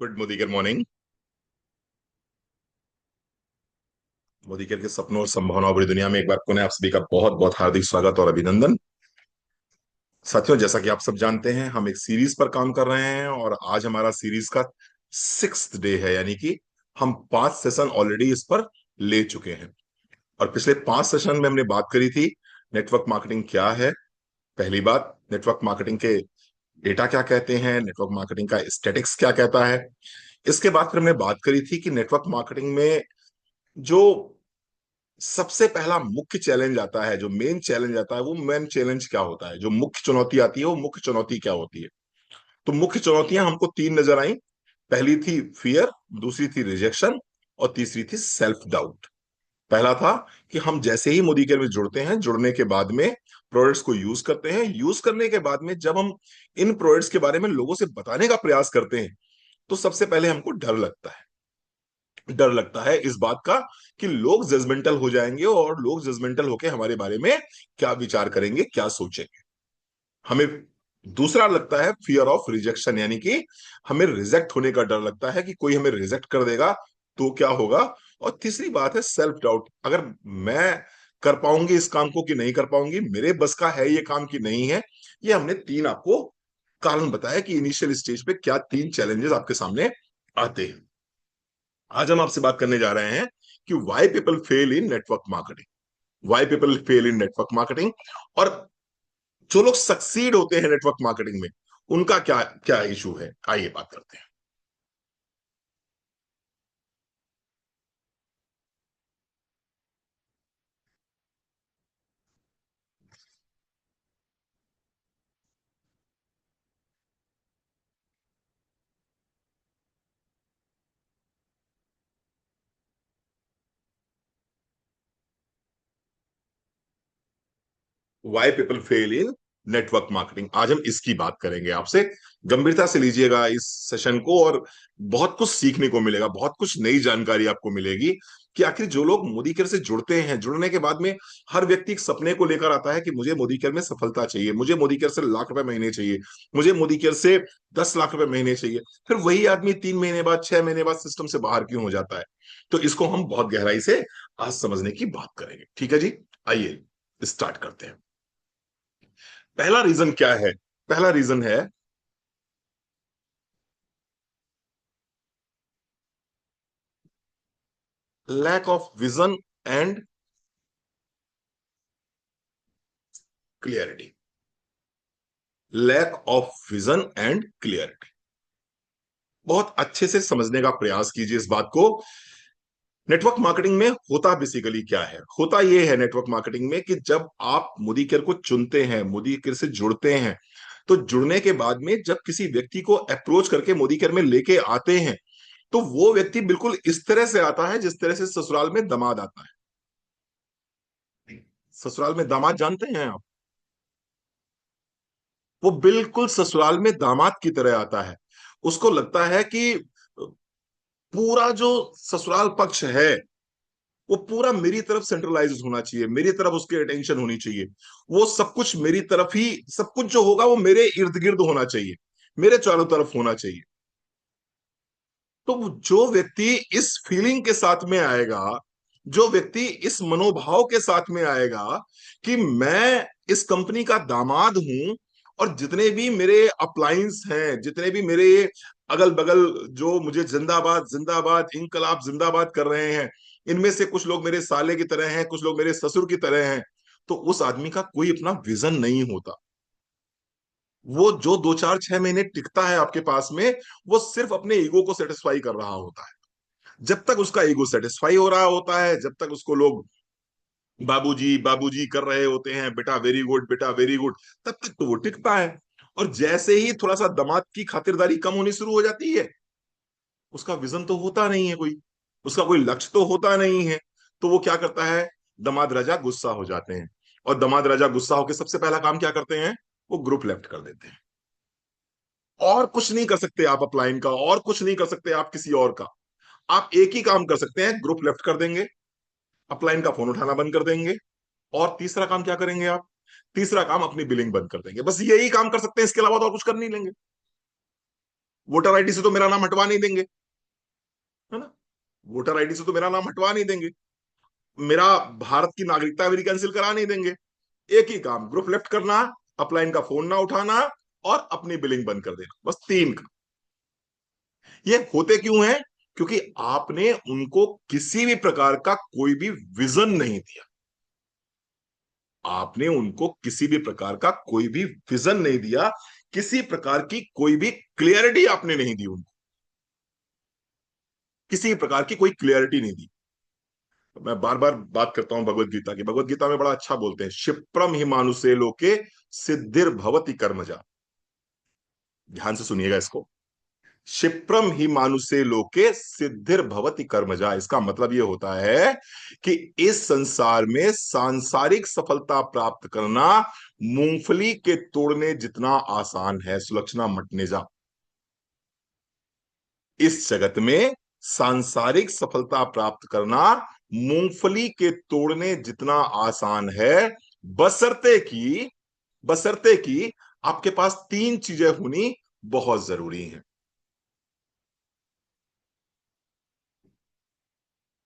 Good Modi morning. Modi के सपनों और संभावनाओं भरी दुनिया में एक बार पुनः आप सभी का बहुत बहुत हार्दिक स्वागत और अभिनंदन। साथियों, जैसा कि आप सब जानते हैं, हम एक सीरीज पर काम कर रहे हैं और आज हमारा सीरीज का 6th डे है, यानी कि हम 5 सेशन ऑलरेडी इस पर ले चुके हैं। और पिछले 5 सेशन में हमने बात करी थी नेटवर्क मार्केटिंग क्या है। पहली बात, नेटवर्क मार्केटिंग के डेटा क्या कहते हैं, नेटवर्क मार्केटिंग का स्टैटिक्स क्या कहता है। इसके बाद फिर हमने बात करी थी कि नेटवर्क मार्केटिंग में जो सबसे पहला मुख्य चैलेंज आता है, जो मेन चैलेंज आता है, वो मेन चैलेंज क्या होता है, जो मुख्य चुनौती आती है वो मुख्य चुनौती क्या होती है। तो मुख्य चुनौतियां हमको तीन नजर आई। पहली थी फियर, दूसरी थी रिजेक्शन और तीसरी थी सेल्फ डाउट। पहला था कि हम जैसे ही मोदी केयर में जुड़ते हैं, जुड़ने के बाद में प्रोडक्ट्स को यूज करते हैं, यूज करने के बाद में जब हम इन प्रोडक्ट्स के बारे में लोगों से बताने का प्रयास करते हैं, तो सबसे पहले हमको डर लगता है। डर लगता है इस बात का कि लोग जजमेंटल हो जाएंगे और लोग जजमेंटल होकर हमारे बारे में क्या विचार करेंगे, क्या सोचेंगे। हमें दूसरा लगता है फियर ऑफ रिजेक्शन, यानी कि हमें रिजेक्ट होने का डर लगता है कि कोई हमें रिजेक्ट कर देगा तो क्या होगा। और तीसरी बात है सेल्फ डाउट, अगर मैं कर पाऊंगी इस काम को कि नहीं कर पाऊंगी, मेरे बस का है ये काम कि नहीं है। ये हमने तीन आपको कारण बताया कि इनिशियल स्टेज पे क्या तीन चैलेंजेस आपके सामने आते हैं। आज हम आपसे बात करने जा रहे हैं कि why people fail in network marketing. Why people fail in network marketing, और जो लोग सक्सीड होते हैं नेटवर्क मार्केटिंग में, उनका क्या क्या इशू है। आइए बात करते हैं। Why people fail in network marketing, आज हम इसकी बात करेंगे आपसे। गंभीरता से लीजिएगा इस सेशन को, और बहुत कुछ सीखने को मिलेगा, बहुत कुछ नई जानकारी आपको मिलेगी कि आखिर जो लोग मोदी केयर से जुड़ते हैं, जुड़ने के बाद में हर व्यक्ति एक सपने को लेकर आता है कि मुझे मोदी केयर में सफलता चाहिए, मुझे मोदी केयर से लाख रुपए महीने चाहिए, मुझे मोदी केयर से 10 लाख रुपए महीने चाहिए। फिर वही आदमी 3 महीने बाद, 6 महीने बाद सिस्टम से बाहर क्यों हो जाता है। तो इसको हम बहुत गहराई से आज समझने की बात करेंगे। ठीक है जी, आइए स्टार्ट करते हैं। पहला रीजन क्या है? पहला रीजन है lack of vision and clarity. Lack of vision and clarity, बहुत अच्छे से समझने का प्रयास कीजिए इस बात को। नेटवर्क मार्केटिंग में होता बेसिकली क्या है? होता यह है नेटवर्क मार्केटिंग में कि जब आप मोदी केयर को चुनते हैं, मोदी केयर से जुड़ते हैं, तो जुड़ने के बाद में जब किसी व्यक्ति को अप्रोच करके मोदी केयर में लेके आते हैं, तो वो व्यक्ति बिल्कुल इस तरह से आता है जिस तरह से ससुराल में दामाद आता है। ससुराल में दामाद जानते हैं आप? वो बिल्कुल ससुराल में दामाद की तरह आता है। उसको लगता है कि पूरा जो ससुराल पक्ष है, वो पूरा मेरी तरफ सेंट्रलाइज होना चाहिए, मेरी तरफ उसकी अटेंशन होनी चाहिए। वो सब कुछ मेरी तरफ ही, सब कुछ जो होगा वो मेरे इर्द गिर्द होना चाहिए, मेरे चारों तरफ होना चाहिए। तो जो व्यक्ति इस फीलिंग के साथ में आएगा, जो व्यक्ति इस मनोभाव के साथ में आएगा कि मैं इस कंपनी का दामाद हूं, और जितने भी मेरे अप्लायंस हैं, जितने भी मेरे अगल बगल जो मुझे जिंदाबाद जिंदाबाद इंकलाब जिंदाबाद कर रहे हैं, इनमें से कुछ लोग मेरे साले की तरह हैं, कुछ लोग मेरे ससुर की तरह हैं। तो उस आदमी का कोई अपना विजन नहीं होता। वो जो 2 4 6 महीने टिकता है आपके पास में, वो सिर्फ अपने ईगो को सेटिस्फाई कर रहा होता है। जब तक उसका ईगो सेटिस्फाई हो रहा होता है, जब तक उसको लोग बाबूजी बाबूजी कर रहे होते हैं, बेटा वेरी गुड, बेटा वेरी गुड, तब तक तो वो टिकता है। और जैसे ही थोड़ा सा दामाद की खातिरदारी कम होनी शुरू हो जाती है, उसका विजन तो होता नहीं है कोई, उसका कोई लक्ष्य तो होता नहीं है। तो वो क्या करता है, दामाद राजा गुस्सा हो जाते हैं। और दामाद राजा गुस्सा होकर सबसे पहला काम क्या करते हैं, वो ग्रुप लेफ्ट कर देते हैं। और कुछ नहीं कर सकते आप अपलाइन का, और कुछ नहीं कर सकते आप किसी और का। आप एक ही काम कर सकते हैं, ग्रुप लेफ्ट कर देंगे, अपलाइन का फोन उठाना बंद कर देंगे। और तीसरा काम क्या करेंगे आप? तीसरा काम अपनी बिलिंग बंद कर देंगे। बस यही काम कर सकते हैं, इसके अलावा तो और कुछ कर नहीं लेंगे। वोटर आईडी से तो मेरा नाम हटवा नहीं देंगे, है ना? वोटर आईडी से तो मेरा नाम हटवा नहीं देंगे, मेरा भारत की नागरिकता भी कैंसिल करा नहीं देंगे। एक ही काम, ग्रुप लेफ्ट करना, अपलाइन का फोन ना उठाना, और अपनी बिलिंग बंद कर देना, बस तीन का। ये होते क्यों है? क्योंकि आपने उनको किसी भी प्रकार का कोई भी विजन नहीं दिया। आपने उनको किसी भी प्रकार का कोई भी विजन नहीं दिया, किसी प्रकार की कोई भी क्लियरिटी आपने नहीं दी उनको, किसी प्रकार की कोई क्लियरिटी नहीं दी। मैं बार बार बात करता हूं भगवत गीता की, भगवत गीता में बड़ा अच्छा बोलते हैं, क्षिप्रम ही मानुषे लोके सिद्धिर भवति कर्मजा। ध्यान से सुनिएगा इसको। क्षिप्रम ही मानुषे लोके सिद्धिर भवति कर्मजा, इसका मतलब यह होता है कि इस संसार में सांसारिक सफलता प्राप्त करना मूंगफली के तोड़ने जितना आसान है। सुलक्षणा मटनेजा, इस जगत में सांसारिक सफलता प्राप्त करना मूंगफली के तोड़ने जितना आसान है, बशर्ते कि, बशर्ते कि आपके पास तीन चीजें होनी बहुत जरूरी हैं।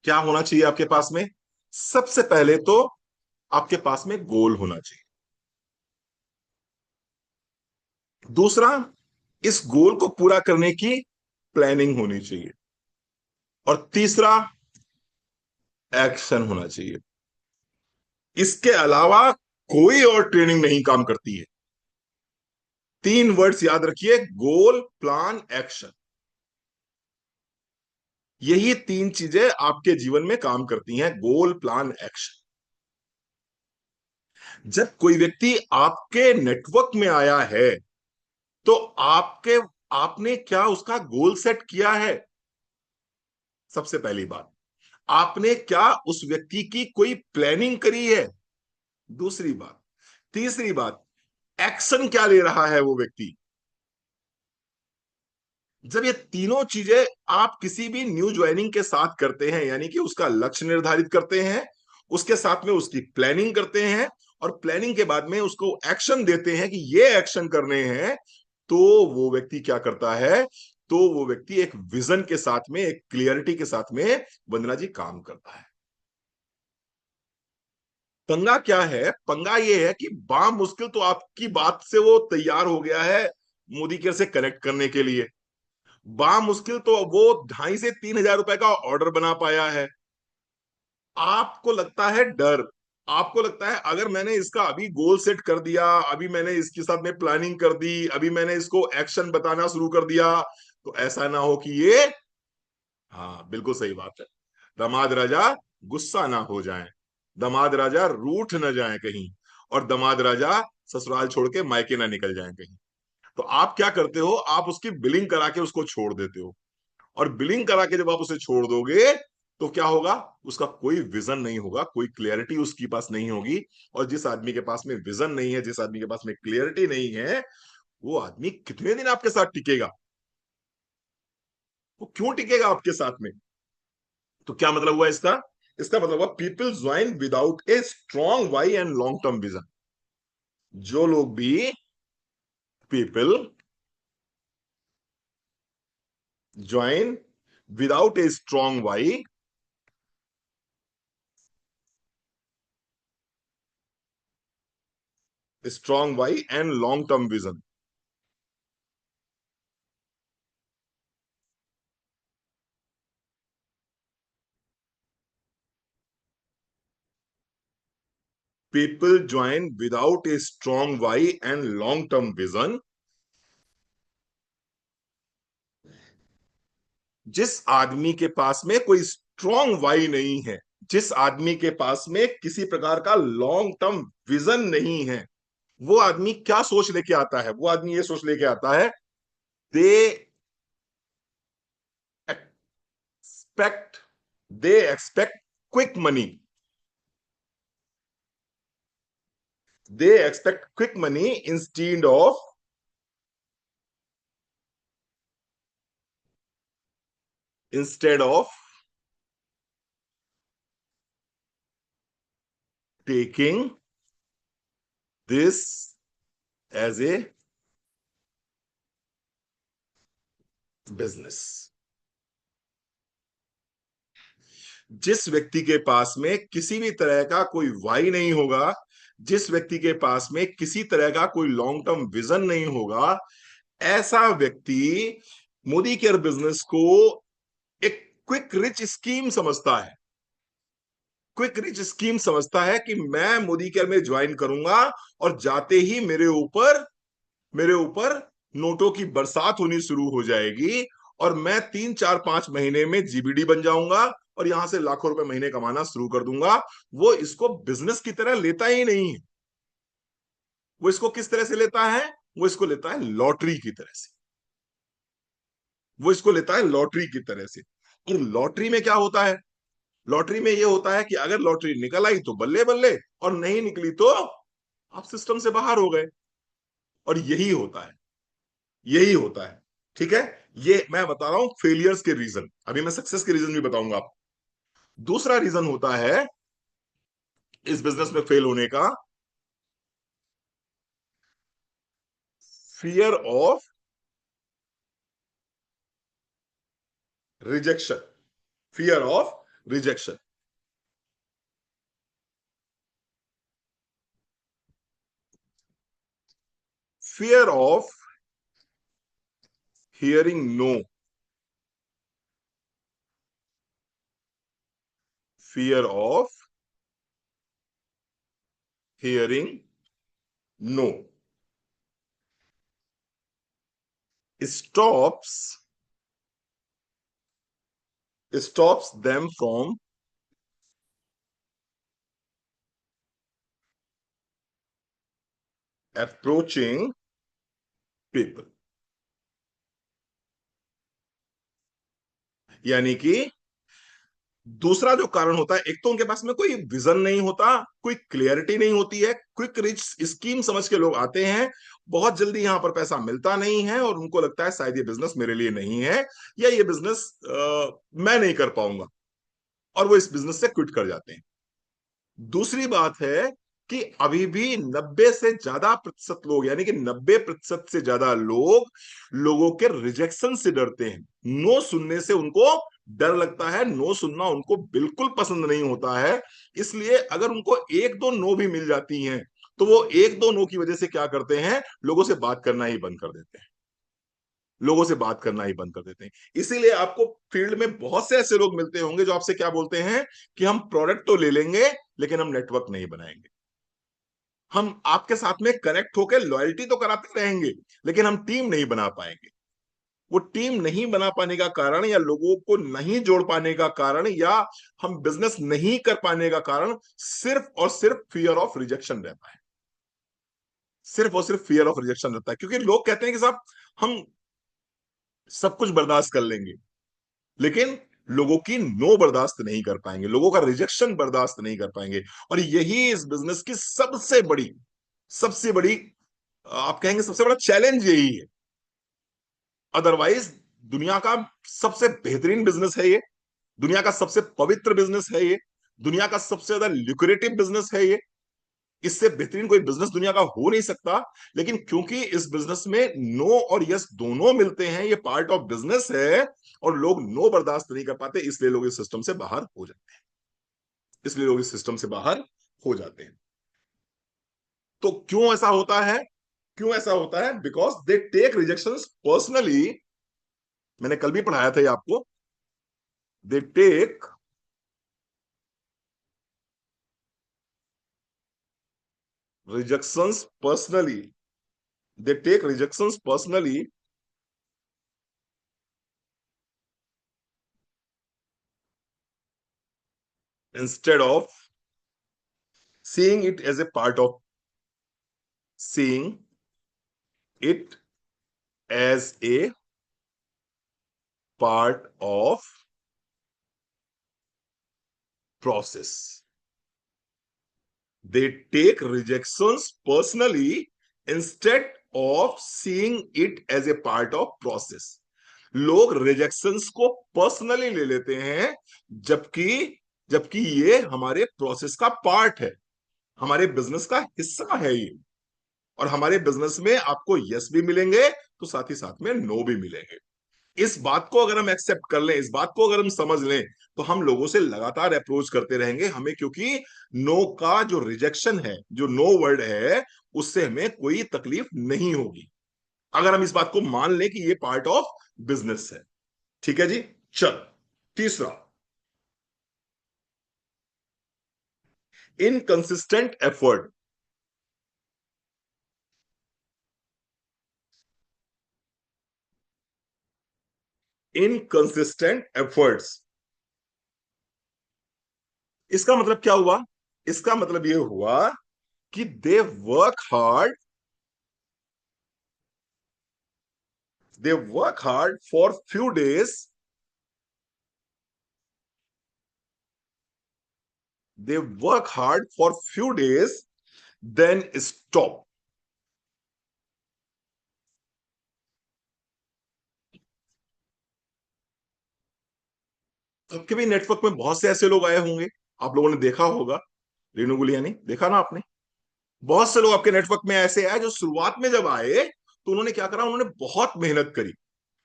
क्या होना चाहिए आपके पास में? सबसे पहले तो आपके पास में गोल होना चाहिए। दूसरा, इस गोल को पूरा करने की प्लानिंग होनी चाहिए। और तीसरा, एक्शन होना चाहिए। इसके अलावा कोई और ट्रेनिंग नहीं काम करती है। तीन वर्ड्स याद रखिए, गोल, प्लान, एक्शन। यही तीन चीजें आपके जीवन में काम करती हैं, गोल, प्लान, एक्शन। जब कोई व्यक्ति आपके नेटवर्क में आया है, तो आपके आपने क्या उसका गोल सेट किया है? सबसे पहली बात, आपने क्या उस व्यक्ति की कोई प्लानिंग करी है? दूसरी बात। तीसरी बात, एक्शन क्या ले रहा है वो व्यक्ति? जब ये तीनों चीजें आप किसी भी न्यू ज्वाइनिंग के साथ करते हैं, यानी कि उसका लक्ष्य निर्धारित करते हैं, उसके साथ में उसकी प्लानिंग करते हैं, और प्लानिंग के बाद में उसको एक्शन देते हैं कि ये एक्शन करने हैं, तो वो व्यक्ति क्या करता है? तो वो व्यक्ति एक विजन के साथ में, एक क्लियरिटी के साथ में, वंदना जी, काम करता है। पंगा क्या है? पंगा ये है कि बा मुश्किल तो आपकी बात से वो तैयार हो गया है मोदी केयर से कनेक्ट करने के लिए। बा मुश्किल तो वो 2,500 से 3,000 रुपए का ऑर्डर बना पाया है। आपको लगता है डर, आपको लगता है अगर मैंने इसका अभी गोल सेट कर दिया, अभी मैंने इसके साथ में प्लानिंग कर दी, अभी मैंने इसको एक्शन बताना शुरू कर दिया, तो ऐसा ना हो कि ये, हाँ बिल्कुल सही बात है, दामाद राजा गुस्सा ना हो जाए, दामाद राजा रूठ ना जाए कहीं, और दामाद राजा ससुराल छोड़ के मायके ना निकल जाए कहीं। तो आप क्या करते हो? आप उसकी बिलिंग करा के उसको छोड़ देते हो। और बिलिंग करा के जब आप उसे छोड़ दोगे, तो क्या होगा? उसका कोई विजन नहीं होगा, कोई क्लियरिटी उसके पास नहीं होगी। और जिस आदमी के पास में विजन नहीं है, जिस आदमी के पास में क्लियरिटी नहीं है, वो आदमी कितने दिन आपके साथ टिकेगा? वो क्यों टिकेगा आपके साथ में? तो क्या मतलब हुआ इसका? इसका मतलब हुआ, people join without a strong why and long term vision. जो लोग भी, people join without a strong why, strong why and long term vision, people join without a strong why and long term vision, जिस आदमी के पास में कोई strong why नहीं है, जिस आदमी के पास में किसी प्रकार का लॉन्ग टर्म विजन नहीं है, वो आदमी क्या सोच लेके आता है? वो आदमी ये सोच लेके आता है, they expect they expect quick money, they expect quick money instead of taking this as a business. जिस व्यक्ति के पास में किसी भी तरह का कोई वाई नहीं होगा, जिस व्यक्ति के पास में किसी तरह का कोई लॉन्ग टर्म विजन नहीं होगा, ऐसा व्यक्ति मोदी केयर बिजनेस को एक क्विक रिच स्कीम समझता है। क्विक रिच स्कीम समझता है कि मैं मोदी केयर में ज्वाइन करूंगा और जाते ही मेरे ऊपर नोटों की बरसात होनी शुरू हो जाएगी और मैं 3 4 5 महीने में जीबीडी बन जाऊंगा और यहां से लाखों रुपए महीने कमाना शुरू कर दूंगा। वो इसको बिजनेस की तरह लेता ही नहीं है। वो इसको किस तरह से लेता है? वो इसको लेता है लॉटरी की तरह से। वो इसको लेता है लॉटरी की तरह से। और लॉटरी में क्या होता है? लॉटरी में ये होता है कि अगर लॉटरी निकल आई तो बल्ले बल्ले, और नहीं निकली तो आप सिस्टम से बाहर हो गए। और यही होता है, यही होता है। ठीक है, ये मैं बता रहा हूं फेलियर्स के रीजन। अभी मैं सक्सेस के रीजन भी बताऊंगा आपको। दूसरा रीजन होता है इस बिजनेस में फेल होने का, fear of rejection. Fear of rejection. Fear of hearing no. Fear of hearing no stops stops them from approaching people। यानी कि दूसरा जो कारण होता है, एक तो उनके पास में कोई विजन नहीं होता, कोई क्लियरिटी नहीं होती है। क्विक रिच स्कीम समझ के लोग आते हैं, बहुत जल्दी यहां पर पैसा मिलता नहीं है और उनको लगता है शायद ये बिजनेस मेरे लिए नहीं है, या ये बिजनेस मैं नहीं कर पाऊंगा, और वो इस बिजनेस से क्विट कर जाते हैं। दूसरी बात है कि अभी भी 90 से ज्यादा प्रतिशत लोग, यानी कि 90% से ज्यादा लोग लोगों के रिजेक्शन से डरते हैं। नो सुनने से उनको डर लगता है, नो सुनना उनको बिल्कुल पसंद नहीं होता है। इसलिए अगर उनको एक दो नो भी मिल जाती हैं तो वो एक दो नो की वजह से क्या करते हैं, लोगों से बात करना ही बंद कर देते हैं। लोगों से बात करना ही बंद कर देते हैं। इसीलिए आपको फील्ड में बहुत से ऐसे लोग मिलते होंगे जो आपसे क्या बोलते हैं कि हम प्रोडक्ट तो ले लेंगे लेकिन हम नेटवर्क नहीं बनाएंगे। हम आपके साथ में कनेक्ट होकर लॉयल्टी तो कराते रहेंगे लेकिन हम टीम नहीं बना पाएंगे। वो टीम नहीं बना पाने का कारण, या लोगों को नहीं जोड़ पाने का कारण, या हम बिजनेस नहीं कर पाने का कारण सिर्फ और सिर्फ फियर ऑफ रिजेक्शन रहता है। सिर्फ और सिर्फ फियर ऑफ रिजेक्शन रहता है, क्योंकि लोग कहते हैं कि साहब हम सब कुछ बर्दाश्त कर लेंगे, लेकिन लोगों की नो बर्दाश्त नहीं कर पाएंगे, लोगों का रिजेक्शन बर्दाश्त नहीं कर पाएंगे। और यही इस बिजनेस की सबसे बड़ी आप कहेंगे सबसे बड़ा चैलेंज यही है। अदरवाइज दुनिया का सबसे बेहतरीन बिजनेस है ये, दुनिया का सबसे पवित्र बिजनेस है ये, दुनिया का सबसे ज्यादा ल्यूक्रेटिव बिजनेस है ये। इससे बेहतरीन कोई बिजनेस दुनिया का हो नहीं सकता। लेकिन क्योंकि इस बिजनेस में नो और यस दोनों मिलते हैं, ये पार्ट ऑफ बिजनेस है, और लोग नो बर्दाश्त नहीं कर पाते, इसलिए लोग इस सिस्टम से बाहर हो जाते हैं। इसलिए लोग इस सिस्टम से बाहर हो जाते हैं। तो क्यों ऐसा होता है? क्यों ऐसा होता है? Because they take rejection personally. मैंने कल भी पढ़ाया था ये आपको। They take rejections personally. They take rejections personally instead of seeing it as a part of seeing it as a part of process. They take rejections personally instead of seeing it as a part of process. लोग rejections को personally ले लेते हैं, जबकि जबकि ये हमारे process का पार्ट है, हमारे बिजनेस का हिस्सा है ये। और हमारे बिजनेस में आपको यस भी मिलेंगे तो साथ ही साथ में नो भी मिलेंगे। इस बात को अगर हम एक्सेप्ट कर लें, इस बात को अगर हम समझ लें, तो हम लोगों से लगातार अप्रोच करते रहेंगे हमें, क्योंकि नो का जो रिजेक्शन है, जो नो वर्ड है, उससे हमें कोई तकलीफ नहीं होगी, अगर हम इस बात को मान लें कि ये पार्ट ऑफ बिजनेस है। ठीक है जी। चल, तीसरा, इनकंसिस्टेंट एफर्ट। इनकंसिस्टेंट एफर्ट्स, इसका मतलब क्या हुआ? इसका मतलब ये हुआ कि they work hard, they work hard for few days, they work hard for few days, then stop। आपके भी नेटवर्क में बहुत से ऐसे लोग आए होंगे, आप लोगों ने देखा होगा, रेणु गुलियानी, देखा ना आपने? बहुत से लोग आपके नेटवर्क में ऐसे आए जो शुरुआत में जब आए तो उन्होंने क्या करा, उन्होंने बहुत मेहनत करी,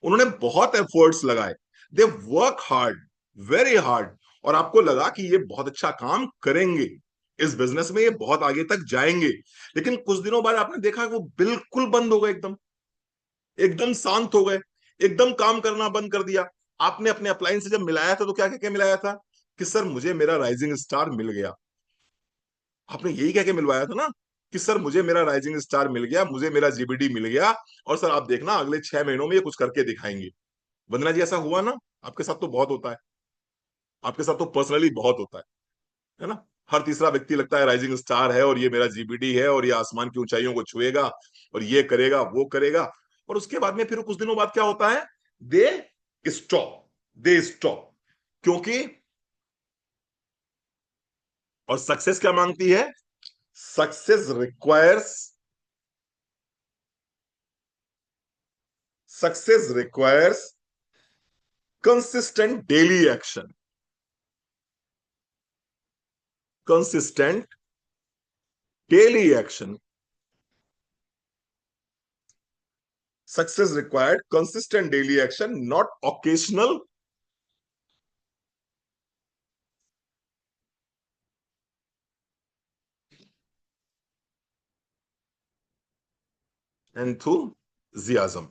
उन्होंने बहुत एफर्ट्स लगाए, they work hard, very hard, और आपको लगा कि ये बहुत अच्छा काम करेंगे, इस बिजनेस में ये बहुत आगे तक जाएंगे। लेकिन कुछ दिनों बाद आपने देखा कि वो बिल्कुल बंद हो गए, एकदम एकदम शांत हो गए, एकदम काम करना बंद कर दिया। आपने अपने अपलाइन से जब मिलाया था तो क्या कह के मिलाया था? कि सर मुझे मेरा राइजिंग स्टार मिल गया। आपने यही कह के मिलवाया था ना, कि सर मुझे मेरा राइजिंग स्टार मिल गया, मुझे मेरा जीबीडी मिल गया, और सर आप देखना अगले 6 महीनों में ये कुछ करके दिखाएंगे। वंदना जी, ऐसा हुआ ना? आपके साथ तो बहुत होता है, आपके साथ तो पर्सनली बहुत होता है ना? हर तीसरा व्यक्ति लगता है राइजिंग स्टार है, और ये मेरा जीबीडी है, और ये आसमान की ऊंचाइयों को छुएगा, और ये करेगा वो करेगा। और उसके बाद में फिर कुछ दिनों बाद क्या होता है? दे स्टॉप, दे स्टॉप, क्योंकि, और सक्सेस क्या मांगती है? Success requires, success requires consistent daily action, consistent daily action. Success required consistent daily action, not occasional enthusiasm.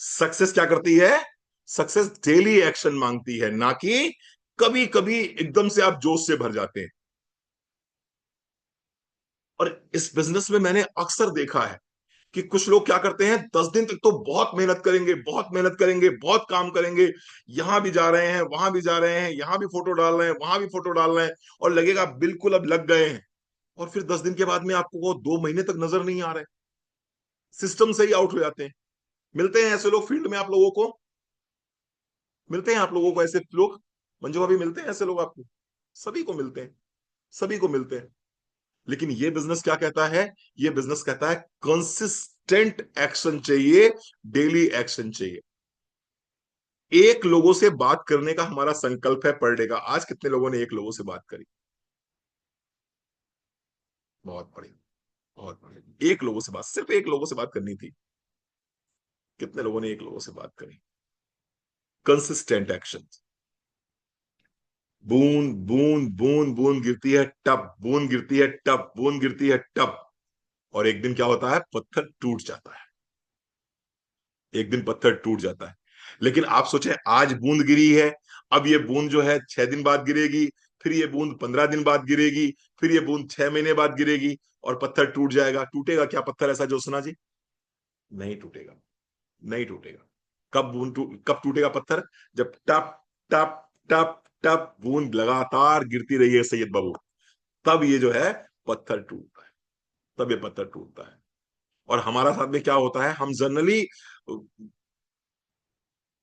Success क्या करती है? सक्सेस डेली एक्शन मांगती है, ना कि कभी कभी एकदम से आप जोश से भर जाते हैं। और इस बिजनेस में मैंने अक्सर देखा है कि कुछ लोग क्या करते हैं, 10 दिन तक तो बहुत मेहनत करेंगे, बहुत मेहनत करेंगे, बहुत काम करेंगे, यहां भी जा रहे हैं, वहां भी जा रहे हैं, यहां भी फोटो डाल रहे हैं, वहां भी फोटो डाल रहे हैं, और लगेगा बिल्कुल अब लग गए हैं। और फिर 10 दिन के बाद में आपको वो 2 महीने तक नजर नहीं आ रहे, सिस्टम से ही आउट हो जाते हैं। मिलते हैं ऐसे लोग फील्ड में आप लोगों को? मिलते हैं आप लोगों को ऐसे लोग? मंजू भाभी, मिलते हैं ऐसे लोग आपको? सभी को मिलते हैं, सभी को मिलते हैं। लेकिन ये बिजनेस क्या कहता है? ये बिजनेस कहता है कंसिस्टेंट एक्शन चाहिए, डेली एक्शन चाहिए। एक लोगों से बात करने का हमारा संकल्प है पर डे का। आज कितने लोगों ने एक लोगों से बात करी? बहुत बढ़िया, बहुत बढ़िया। एक लोगों से बात, सिर्फ एक लोगों से बात करनी थी। कितने लोगों ने एक लोगों से बात करी? Consistent action. बूंद बूंद बूंद बूंद गिरती है टप, बूंद गिरती है टप, बूंद गिरती है टप, और एक दिन क्या होता है? पत्थर टूट जाता है, एक दिन पत्थर टूट जाता है। लेकिन आप सोचें, आज बूंद गिरी है, अब ये बूंद जो है 6 दिन बाद गिरेगी, फिर ये बूंद 15 दिन बाद गिरेगी, फिर ये बूंद 6 महीने बाद गिरेगी, और पत्थर टूट जाएगा। टूटेगा क्या पत्थर ऐसा, ज्योत्सना जी? नहीं टूटेगा, नहीं टूटेगा। कब टूटेगा पत्थर? जब टप टप टप टप बूंद लगातार गिरती रही है सैयद बाबू, तब ये जो है पत्थर टूटता है, तब ये पत्थर टूटता है। और हमारा साथ में क्या होता है, हम जनरली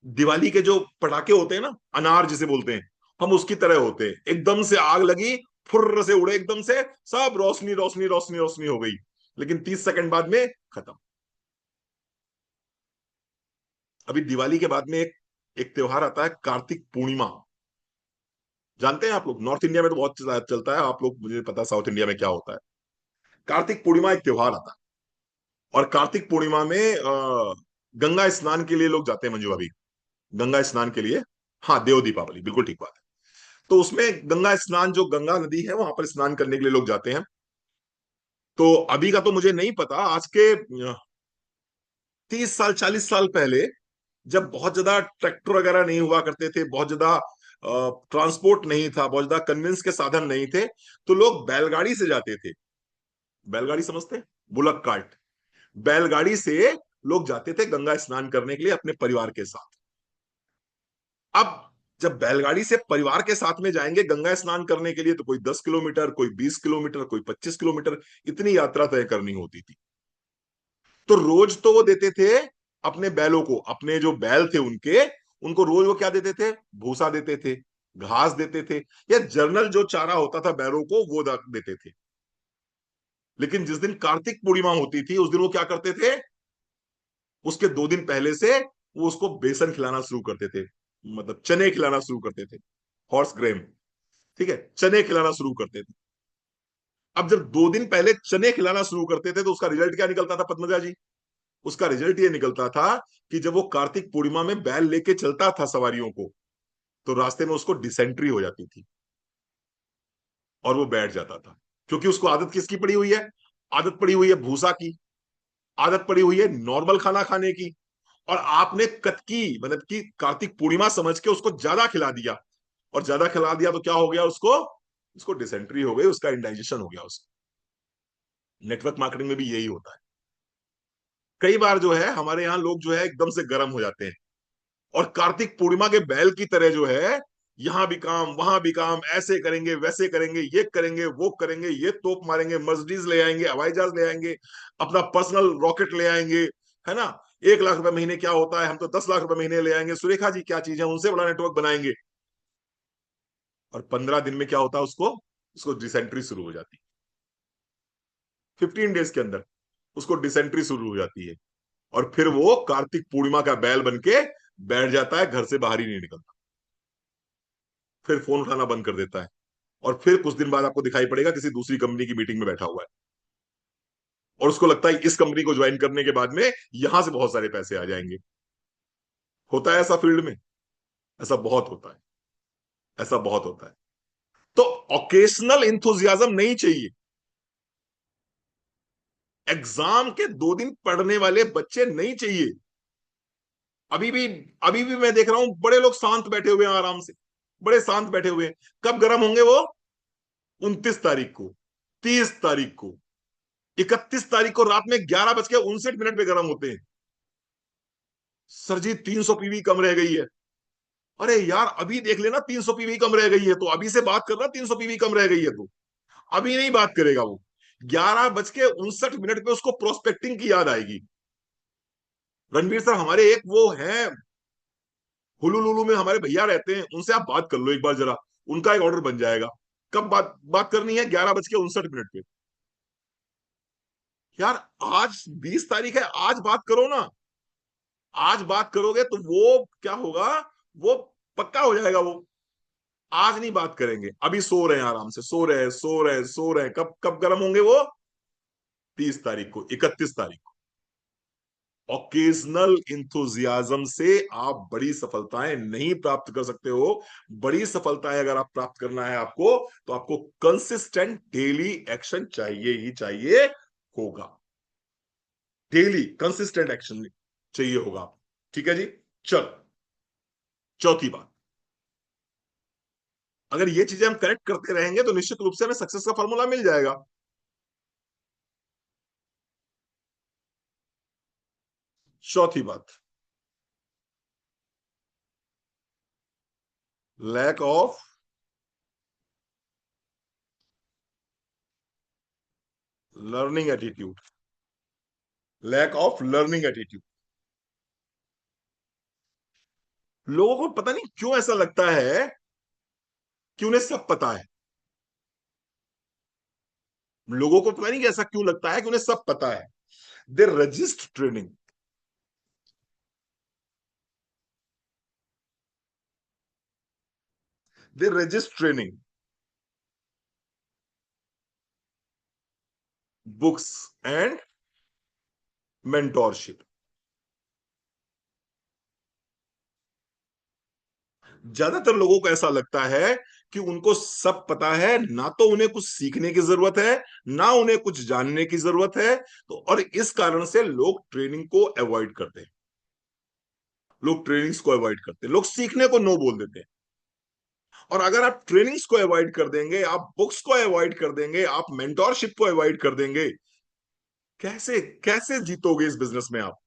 दिवाली के जो पटाखे होते हैं ना, अनार जिसे बोलते हैं, हम उसकी तरह होते हैं। एकदम से आग लगी, फुर्र से उड़े, एकदम से सब रोशनी रोशनी रोशनी रोशनी हो गई, लेकिन 30 सेकंड बाद में खत्म। अभी दिवाली के बाद में एक त्योहार आता है, कार्तिक पूर्णिमा। जानते हैं आप लोग? नॉर्थ इंडिया में तो बहुत चलता है, आप लोग, मुझे पता साउथ इंडिया में क्या होता है। कार्तिक पूर्णिमा एक त्योहार आता है, और कार्तिक पूर्णिमा में गंगा स्नान के लिए लोग जाते हैं मंजू भाभी, गंगा स्नान के लिए। हाँ, देव दीपावली, बिल्कुल ठीक बात है। तो उसमें गंगा स्नान, जो गंगा नदी है वहां पर स्नान करने के लिए लोग जाते हैं। तो अभी का तो मुझे नहीं पता, आज के 30 साल 40 साल पहले, जब बहुत ज्यादा ट्रैक्टर वगैरह नहीं हुआ करते थे, बहुत ज्यादा ट्रांसपोर्ट नहीं था, बहुत ज्यादा कन्वेंस के साधन नहीं थे, तो लोग बैलगाड़ी से जाते थे। बैलगाड़ी समझते हैं? Bullock cart. बैलगाड़ी से लोग जाते थे गंगा स्नान करने के लिए अपने परिवार के साथ। अब जब बैलगाड़ी से परिवार के साथ में जाएंगे गंगा स्नान करने के लिए, तो कोई 10 किलोमीटर, कोई 20 किलोमीटर, कोई 25 किलोमीटर, इतनी यात्रा तय करनी होती थी। तो रोज तो वो देते थे अपने बैलों को, अपने जो बैल थे उनके, उनको रोज वो क्या देते थे? भूसा देते थे, घास देते थे, या जर्नल जो चारा होता था बैलों को वो देते थे। लेकिन जिस दिन कार्तिक पूर्णिमा होती थी उस दिन वो क्या करते थे? उसके 2 दिन पहले से वो उसको बेसन खिलाना शुरू करते थे, मतलब चने खिलाना शुरू करते थे, हॉर्स ग्रेन। ठीक है, चने खिलाना शुरू करते थे। अब जब 2 दिन पहले चने खिलाना शुरू करते थे तो उसका रिजल्ट क्या निकलता था पद्मजा जी? उसका रिजल्ट ये निकलता था कि जब वो कार्तिक पूर्णिमा में बैल लेके चलता था सवारियों को, तो रास्ते में उसको डिसेंट्री हो जाती थी और वो बैठ जाता था। क्योंकि उसको आदत किसकी पड़ी हुई है? आदत पड़ी हुई है भूसा की, आदत पड़ी हुई है नॉर्मल खाना खाने की। और आपने कतकी, मतलब कि कार्तिक पूर्णिमा समझ के उसको ज्यादा खिला दिया, और ज्यादा खिला दिया तो क्या हो गया? उसको उसको डिसेंट्री हो गई, उसका इंडाइजेशन हो गया। उसको नेटवर्क मार्केटिंग में भी यही होता है। कई बार जो है हमारे यहाँ लोग जो है एकदम से गर्म हो जाते हैं, और कार्तिक पूर्णिमा के बैल की तरह जो है, यहां भी काम वहां भी काम, ऐसे करेंगे वैसे करेंगे, ये करेंगे वो करेंगे, ये तोप मारेंगे, मर्सिडीज ले आएंगे, हवाई जहाज ले आएंगे, अपना पर्सनल रॉकेट ले आएंगे, है ना? 1 लाख रुपए महीने क्या होता है, हम तो 10 लाख रुपए महीने ले आएंगे, सुरेखा जी क्या चीज है, उनसे बड़ा नेटवर्क बनाएंगे। और 15 दिन में क्या होता है? उसको उसको डिसेंट्री शुरू हो जाती है। 15 डेज के अंदर उसको डिसेंट्री शुरू हो जाती है, और फिर वो कार्तिक पूर्णिमा का बैल बन के बैठ जाता है, घर से बाहर ही नहीं निकलता। फिर फोन उठाना बंद कर देता है, और फिर कुछ दिन बाद आपको दिखाई पड़ेगा किसी दूसरी कंपनी की मीटिंग में बैठा हुआ है, और उसको लगता है इस कंपनी को ज्वाइन करने के बाद में यहां से बहुत सारे पैसे आ जाएंगे। होता है ऐसा फील्ड में, ऐसा बहुत होता है, ऐसा बहुत होता है। तो ओकेशनल इंथुजियाज्म नहीं चाहिए। एग्जाम के 2 दिन पढ़ने वाले बच्चे नहीं चाहिए। अभी भी अभी भी मैं देख रहा हूं बड़े लोग शांत बैठे हुए हैं, आराम से, बड़े शांत बैठे हुए हैं। कब गर्म होंगे वो? 29 तारीख को, 30 तारीख को, 31 तारीख को रात में 11:59 पे गर्म होते हैं। सर जी 300 पीवी कम रह गई है। अरे यार अभी देख लेना 300 पीवी कम रह गई है, तो अभी से बात करना 300 पीवी कम रह गई है तो। अभी नहीं बात करेगा वो, 11:59 पे उसको प्रोस्पेक्टिंग की याद आएगी। रणवीर सर हमारे एक वो हैं, हुलुलुलु में हमारे भैया रहते हैं, उनसे आप बात कर लो एक बार जरा, उनका एक ऑर्डर बन जाएगा। कब बात बात करनी है? 11:59 पे। यार आज 20 तारीख है, आज बात करो ना। आज बात करोगे तो वो क्या होगा? वो पक्का हो जाएगा वो। आज नहीं बात करेंगे, अभी सो रहे हैं, आराम से सो रहे हैं, सो रहे हैं, सो रहे हैं। कब कब गर्म होंगे वो? 30 तारीख को, 31 तारीख को। ओकेजनल इंथुजियाज्म से आप बड़ी सफलताएं नहीं प्राप्त कर सकते हो। बड़ी सफलताएं अगर आप प्राप्त करना है आपको, तो आपको कंसिस्टेंट डेली एक्शन चाहिए ही चाहिए होगा। डेली कंसिस्टेंट एक्शन चाहिए होगा। ठीक है जी। चल, चौथी बात, अगर ये चीजें हम करेक्ट करते रहेंगे तो निश्चित रूप से हमें सक्सेस का फॉर्मूला मिल जाएगा। चौथी बात, lack of learning attitude. Lack of learning attitude. लोगों को पता नहीं क्यों ऐसा लगता है कि उन्हें सब पता है। लोगों को पता नहीं कि ऐसा क्यों लगता है कि उन्हें सब पता है। They resist training, they resist training, books and mentorship. ज्यादातर लोगों को ऐसा लगता है कि उनको सब पता है, ना तो उन्हें कुछ सीखने की जरूरत है, ना उन्हें कुछ जानने की जरूरत है। तो और इस कारण से लोग ट्रेनिंग को अवॉइड करते हैं, लोग ट्रेनिंग्स को अवॉइड करते हैं, लोग सीखने को नो बोल देते हैं। और अगर आप ट्रेनिंग्स को अवॉइड कर देंगे, आप बुक्स को अवॉइड कर देंगे, आप मेंटोरशिप को अवॉइड कर देंगे, कैसे कैसे जीतोगे इस बिजनेस में आप?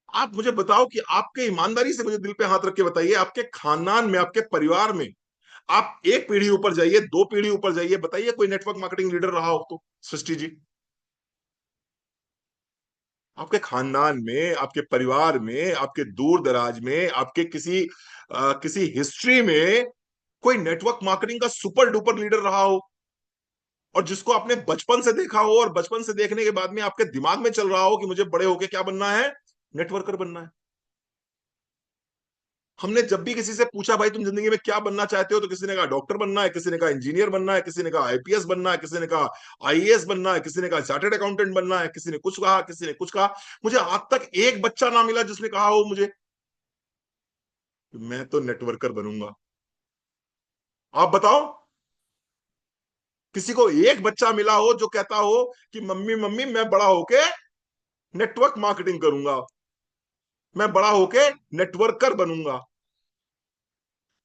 आप मुझे बताओ कि आपके, ईमानदारी से मुझे दिल पे हाथ रख के बताइए, आपके खानदान में, आपके परिवार में, आप एक पीढ़ी ऊपर जाइए, दो पीढ़ी ऊपर जाइए, बताइए कोई नेटवर्क मार्केटिंग लीडर रहा हो तो, सृष्टि जी। आपके खानदान में, आपके परिवार में, आपके दूर दराज में, आपके किसी हिस्ट्री में कोई नेटवर्क मार्केटिंग का सुपर डुपर लीडर रहा हो, और जिसको आपने बचपन से देखा हो, और बचपन से देखने के बाद में आपके दिमाग में चल रहा हो कि मुझे बड़े होके क्या बनना है? नेटवर्कर बनना है। हमने जब भी किसी से पूछा भाई तुम जिंदगी में क्या बनना चाहते हो, तो किसी ने कहा डॉक्टर बनना है, किसी ने कहा इंजीनियर बनना है, किसी ने कहा आईपीएस बनना है, किसी ने कहा आईएएस बनना है, किसी ने कहा चार्टर्ड अकाउंटेंट बनना है, किसी ने कुछ कहा, किसी ने कुछ कहा। मुझे आज तक एक बच्चा ना मिला जिसने कहा हो मुझे कि मैं तो नेटवर्कर बनूंगा। आप बताओ, किसी को एक बच्चा मिला हो जो कहता हो कि मम्मी मम्मी मैं बड़ा होके नेटवर्क मार्केटिंग करूंगा, मैं बड़ा होके नेटवर्कर बनूंगा?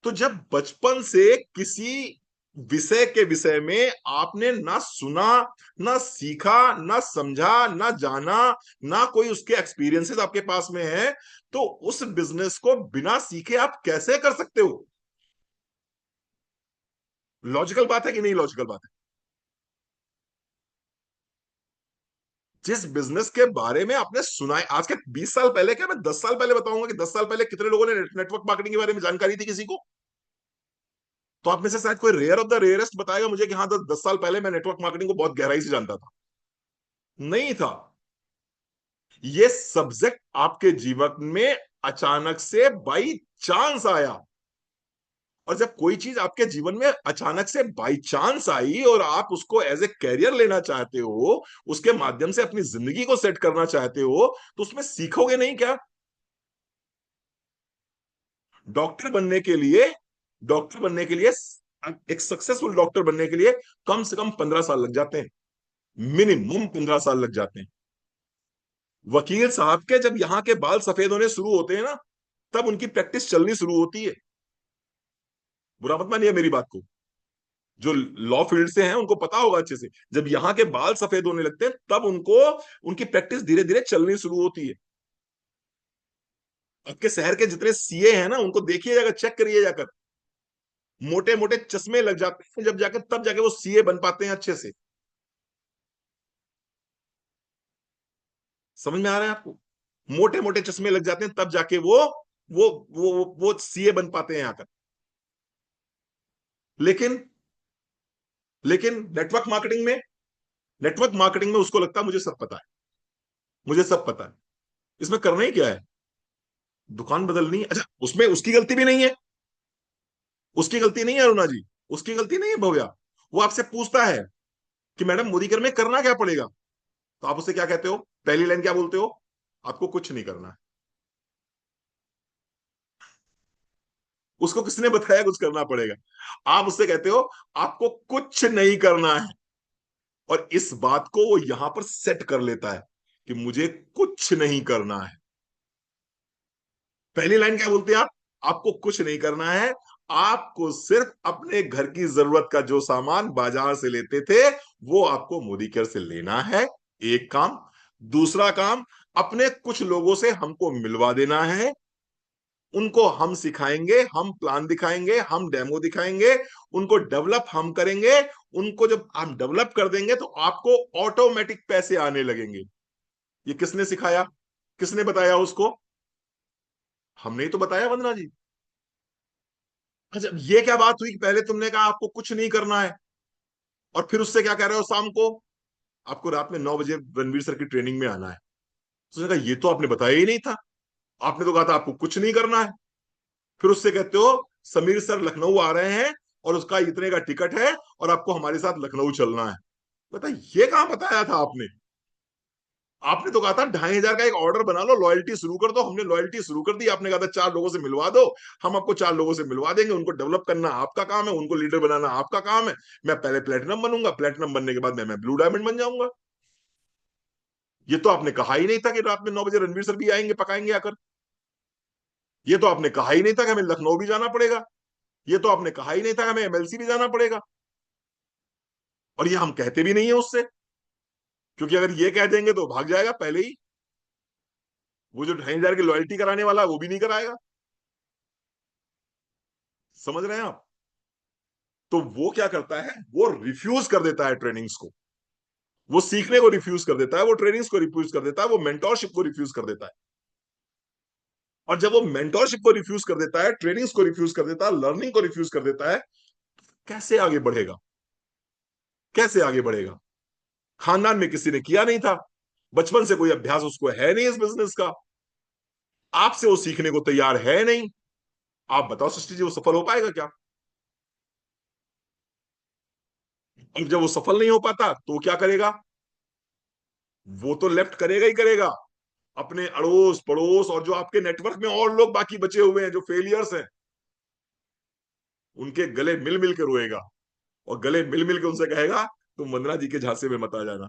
तो जब बचपन से किसी विषय के विषय में आपने ना सुना, ना सीखा, ना समझा, ना जाना, ना कोई उसके एक्सपीरियंसेस आपके पास में है, तो उस बिजनेस को बिना सीखे आप कैसे कर सकते हो? लॉजिकल बात है कि नहीं लॉजिकल बात है? जिस बिजनेस के बारे में आपने सुना है आज के 20 साल पहले, क्या मैं 10 साल पहले बताऊंगा कि 10 साल पहले कितने लोगों ने नेटवर्क मार्केटिंग के बारे में जानकारी थी किसी को? तो आप में से शायद कोई रेयर ऑफ द रेयरेस्ट बताएगा मुझे कि हाँ 10 साल पहले मैं नेटवर्क मार्केटिंग को बहुत गहराई से जानता था। नहीं था। ये सब्जेक्ट आपके जीवन में अचानक से बाई चांस आया। और जब कोई चीज आपके जीवन में अचानक से बाई चांस आई और आप उसको एज ए कैरियर लेना चाहते हो, उसके माध्यम से अपनी जिंदगी को सेट करना चाहते हो, तो उसमें सीखोगे नहीं क्या? डॉक्टर बनने के लिए, डॉक्टर बनने के लिए, एक सक्सेसफुल डॉक्टर बनने के लिए कम से कम 15 साल लग जाते हैं, मिनिमम 15 साल लग जाते हैं। वकील साहब के जब यहाँ के बाल सफेद होने शुरू होते हैं ना, तब उनकी प्रैक्टिस चलनी शुरू होती है। बुरा मत मानिए मेरी बात को, जो लॉ फील्ड से हैं उनको पता होगा अच्छे से, जब यहाँ के बाल सफेद होने लगते हैं तब उनको, उनकी प्रैक्टिस धीरे धीरे चलनी शुरू होती है। आपके शहर के जितने सीए हैं ना, उनको देखिए जाकर, चेक करिए जाकर, मोटे मोटे चश्मे लग जाते हैं जब जाकर, तब जाके वो सीए बन पाते हैं अच्छे से। समझ में आ रहा है आपको? मोटे मोटे चश्मे लग जाते हैं तब जाके वो सीए बन पाते हैं आकर। लेकिन लेकिन नेटवर्क मार्केटिंग में उसको लगता है मुझे सब पता है, मुझे सब पता है। इसमें करना ही क्या है? दुकान बदलनी है। अच्छा, उसमें उसकी गलती भी नहीं है, उसकी गलती नहीं है अरुणा जी, उसकी गलती नहीं है भव्या। वो आपसे पूछता है कि मैडम मोदी कर में करना क्या पड़ेगा, तो आप उससे क्या कहते हो? पहली लाइन क्या बोलते हो? आपको कुछ नहीं करना है। उसको किसने बताया कुछ करना पड़ेगा? आप उससे कहते हो आपको कुछ नहीं करना है। और इस बात को वो यहां पर सेट कर लेता है कि मुझे कुछ नहीं करना है। पहली लाइन क्या बोलते हैं आप? आपको कुछ नहीं करना है, आपको सिर्फ अपने घर की जरूरत का जो सामान बाजार से लेते थे वो आपको मोदी केयर से लेना है, एक काम। दूसरा काम, अपने कुछ लोगों से हमको मिलवा देना है, उनको हम सिखाएंगे, हम प्लान दिखाएंगे, हम डेमो दिखाएंगे, उनको डेवलप हम करेंगे। उनको जब हम डेवलप कर देंगे तो आपको ऑटोमेटिक पैसे आने लगेंगे। ये किसने सिखाया, किसने बताया उसको? हमने ही तो बताया वंदना जी। अच्छा, ये क्या बात हुई कि पहले तुमने कहा आपको कुछ नहीं करना है, और फिर उससे क्या कह रहे हो शाम को आपको रात में 9 बजे रणवीर सर की ट्रेनिंग में आना है? तो उसने कहा ये तो आपने बताया ही नहीं था, आपने तो कहा था आपको कुछ नहीं करना है। फिर उससे कहते हो समीर सर लखनऊ आ रहे हैं और उसका इतने का टिकट है और आपको हमारे साथ लखनऊ चलना है। बता, ये कहां बताया था आपने? आपने तो कहा था 2,500 का एक ऑर्डर बना लो, लॉयल्टी शुरू कर दो। हमने लॉयल्टी शुरू कर दी। आपने कहा था 4 लोगों से मिलवा दो। हम आपको 4 लोगों से मिलवा देंगे। उनको डेवलप करना आपका काम है, उनको लीडर बनाना आपका काम है। मैं पहले प्लेटिनम बनूंगा, प्लेटिनम बनने के बाद मैं ब्लू डायमंड बन जाऊंगा। ये तो आपने कहा ही नहीं था कि रात में 9 बजे रणवीर सर भी आएंगे, पकाएंगे आकर। ये तो आपने कहा ही नहीं था कि हमें लखनऊ भी जाना पड़ेगा। ये तो आपने कहा ही नहीं था कि हमें एमएलसी भी जाना पड़ेगा। और ये हम कहते भी नहीं है उससे, क्योंकि अगर ये कह देंगे तो भाग जाएगा पहले ही। वो जो 2,500 की लॉयल्टी कराने वाला है वो भी नहीं कराएगा। समझ रहे हैं आप? तो वो क्या करता है, वो रिफ्यूज कर देता है ट्रेनिंग्स को। वो सीखने को रिफ्यूज कर देता है, वो ट्रेनिंग्स को रिफ्यूज कर देता है, वो मेंटोरशिप को रिफ्यूज कर देता है। और जब वो मेंटोरशिप को रिफ्यूज कर देता है, ट्रेनिंग्स को रिफ्यूज कर देता है, लर्निंग को रिफ्यूज कर देता है, कैसे आगे बढ़ेगा? कैसे आगे बढ़ेगा? खानदान में किसी ने किया नहीं था, बचपन से कोई अभ्यास उसको है नहीं इस बिजनेस का, आपसे वो सीखने को तैयार है नहीं। आप बताओ सृष्टि जी, वो सफल हो पाएगा क्या? और जब वो सफल नहीं हो पाता तो क्या करेगा? वो तो लेफ्ट करेगा ही करेगा। अपने अड़ोस पड़ोस और जो आपके नेटवर्क में और लोग बाकी बचे हुए हैं जो फेलियर्स हैं, उनके गले मिल मिल के रोएगा। और गले मिल मिल के उनसे कहेगा, तुम वंदना जी के झांसे में मत आ जाना,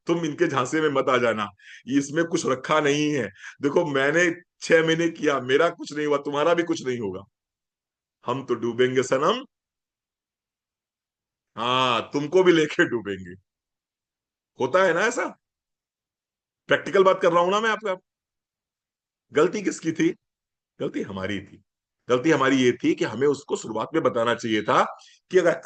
तुम इनके झांसे में मत आ जाना, इसमें कुछ रखा नहीं है। देखो मैंने 6 महीने किया, मेरा कुछ नहीं हुआ, तुम्हारा भी कुछ नहीं होगा। हम तो डूबेंगे सनम। हाँ, तुमको भी लेके डूबेंगे। होता है ना ऐसा? प्रैक्टिकल बात कर रहा हूं ना मैं आपका। गलती किसकी थी? गलती हमारी थी। गलती हमारी ये थी कि हमें उसको शुरुआत में बताना चाहिए था कि अगर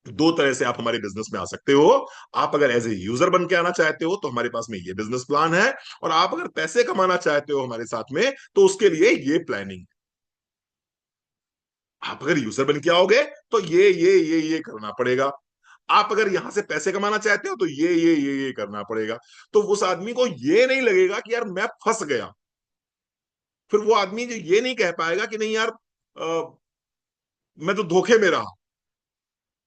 2 तरह से आप हमारे बिजनेस में आ सकते हो। आप अगर एज ए यूजर बन के आना चाहते हो तो हमारे पास में ये बिजनेस प्लान है, और आप अगर पैसे कमाना चाहते हो हमारे साथ में तो उसके लिए ये प्लानिंग। आप अगर यूजर बन के आओगे तो ये करना पड़ेगा। आप अगर यहां से पैसे कमाना चाहते हो तो ये करना पड़ेगा। तो उस आदमी को ये नहीं लगेगा कि यार मैं फंस गया। फिर वो आदमी जो ये नहीं कह पाएगा कि नहीं यार, मैं तो धोखे में रहा।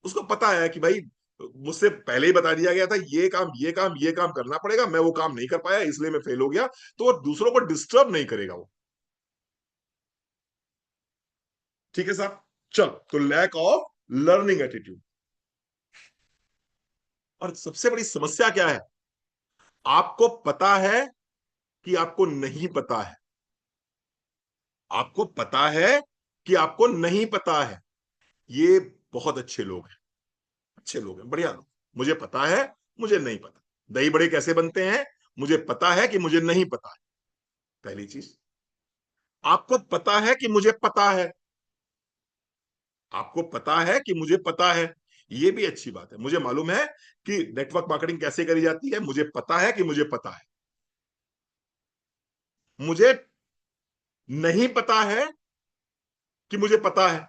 उसको पता है कि भाई मुझसे पहले ही बता दिया गया था ये काम करना पड़ेगा, मैं वो काम नहीं कर पाया इसलिए मैं फेल हो गया। तो वो दूसरों को डिस्टर्ब नहीं करेगा वो। ठीक है साहब? चल, तो लैक ऑफ लर्निंग एटीट्यूड। और सबसे बड़ी समस्या क्या है? आपको पता है कि आपको नहीं पता है। आपको पता है कि आपको नहीं पता है। ये बहुत अच्छे लोग हैं, अच्छे लोग हैं, बढ़िया लोग। मुझे पता है, मुझे नहीं पता। दही बड़े कैसे बनते हैं? मुझे पता है कि मुझे नहीं पता है, पहली चीज। आपको पता है कि मुझे पता है। आपको पता है कि मुझे पता है, ये भी अच्छी बात है। मुझे मालूम है कि नेटवर्क मार्केटिंग कैसे करी जाती है, मुझे पता है कि मुझे पता है। मुझे नहीं पता है कि मुझे पता है,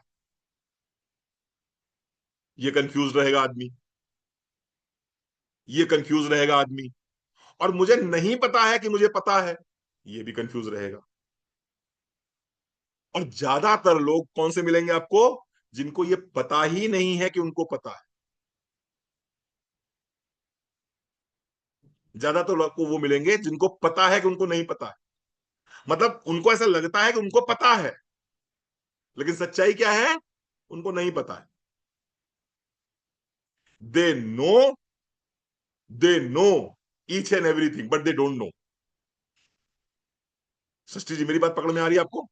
ये कंफ्यूज रहेगा आदमी। ये कंफ्यूज रहेगा आदमी। और मुझे नहीं पता है कि मुझे पता है, ये भी कंफ्यूज रहेगा। और ज्यादातर लोग कौन से मिलेंगे आपको? जिनको ये पता ही नहीं है कि उनको पता है। ज्यादातर लोग को वो मिलेंगे जिनको पता है कि उनको नहीं पता है। मतलब उनको ऐसा लगता है कि उनको पता है, लेकिन सच्चाई क्या है? उनको नहीं पता है। They know, they know each and everything but they don't know. Srishti ji, मेरी बात पकड़ में आ रही है आपको?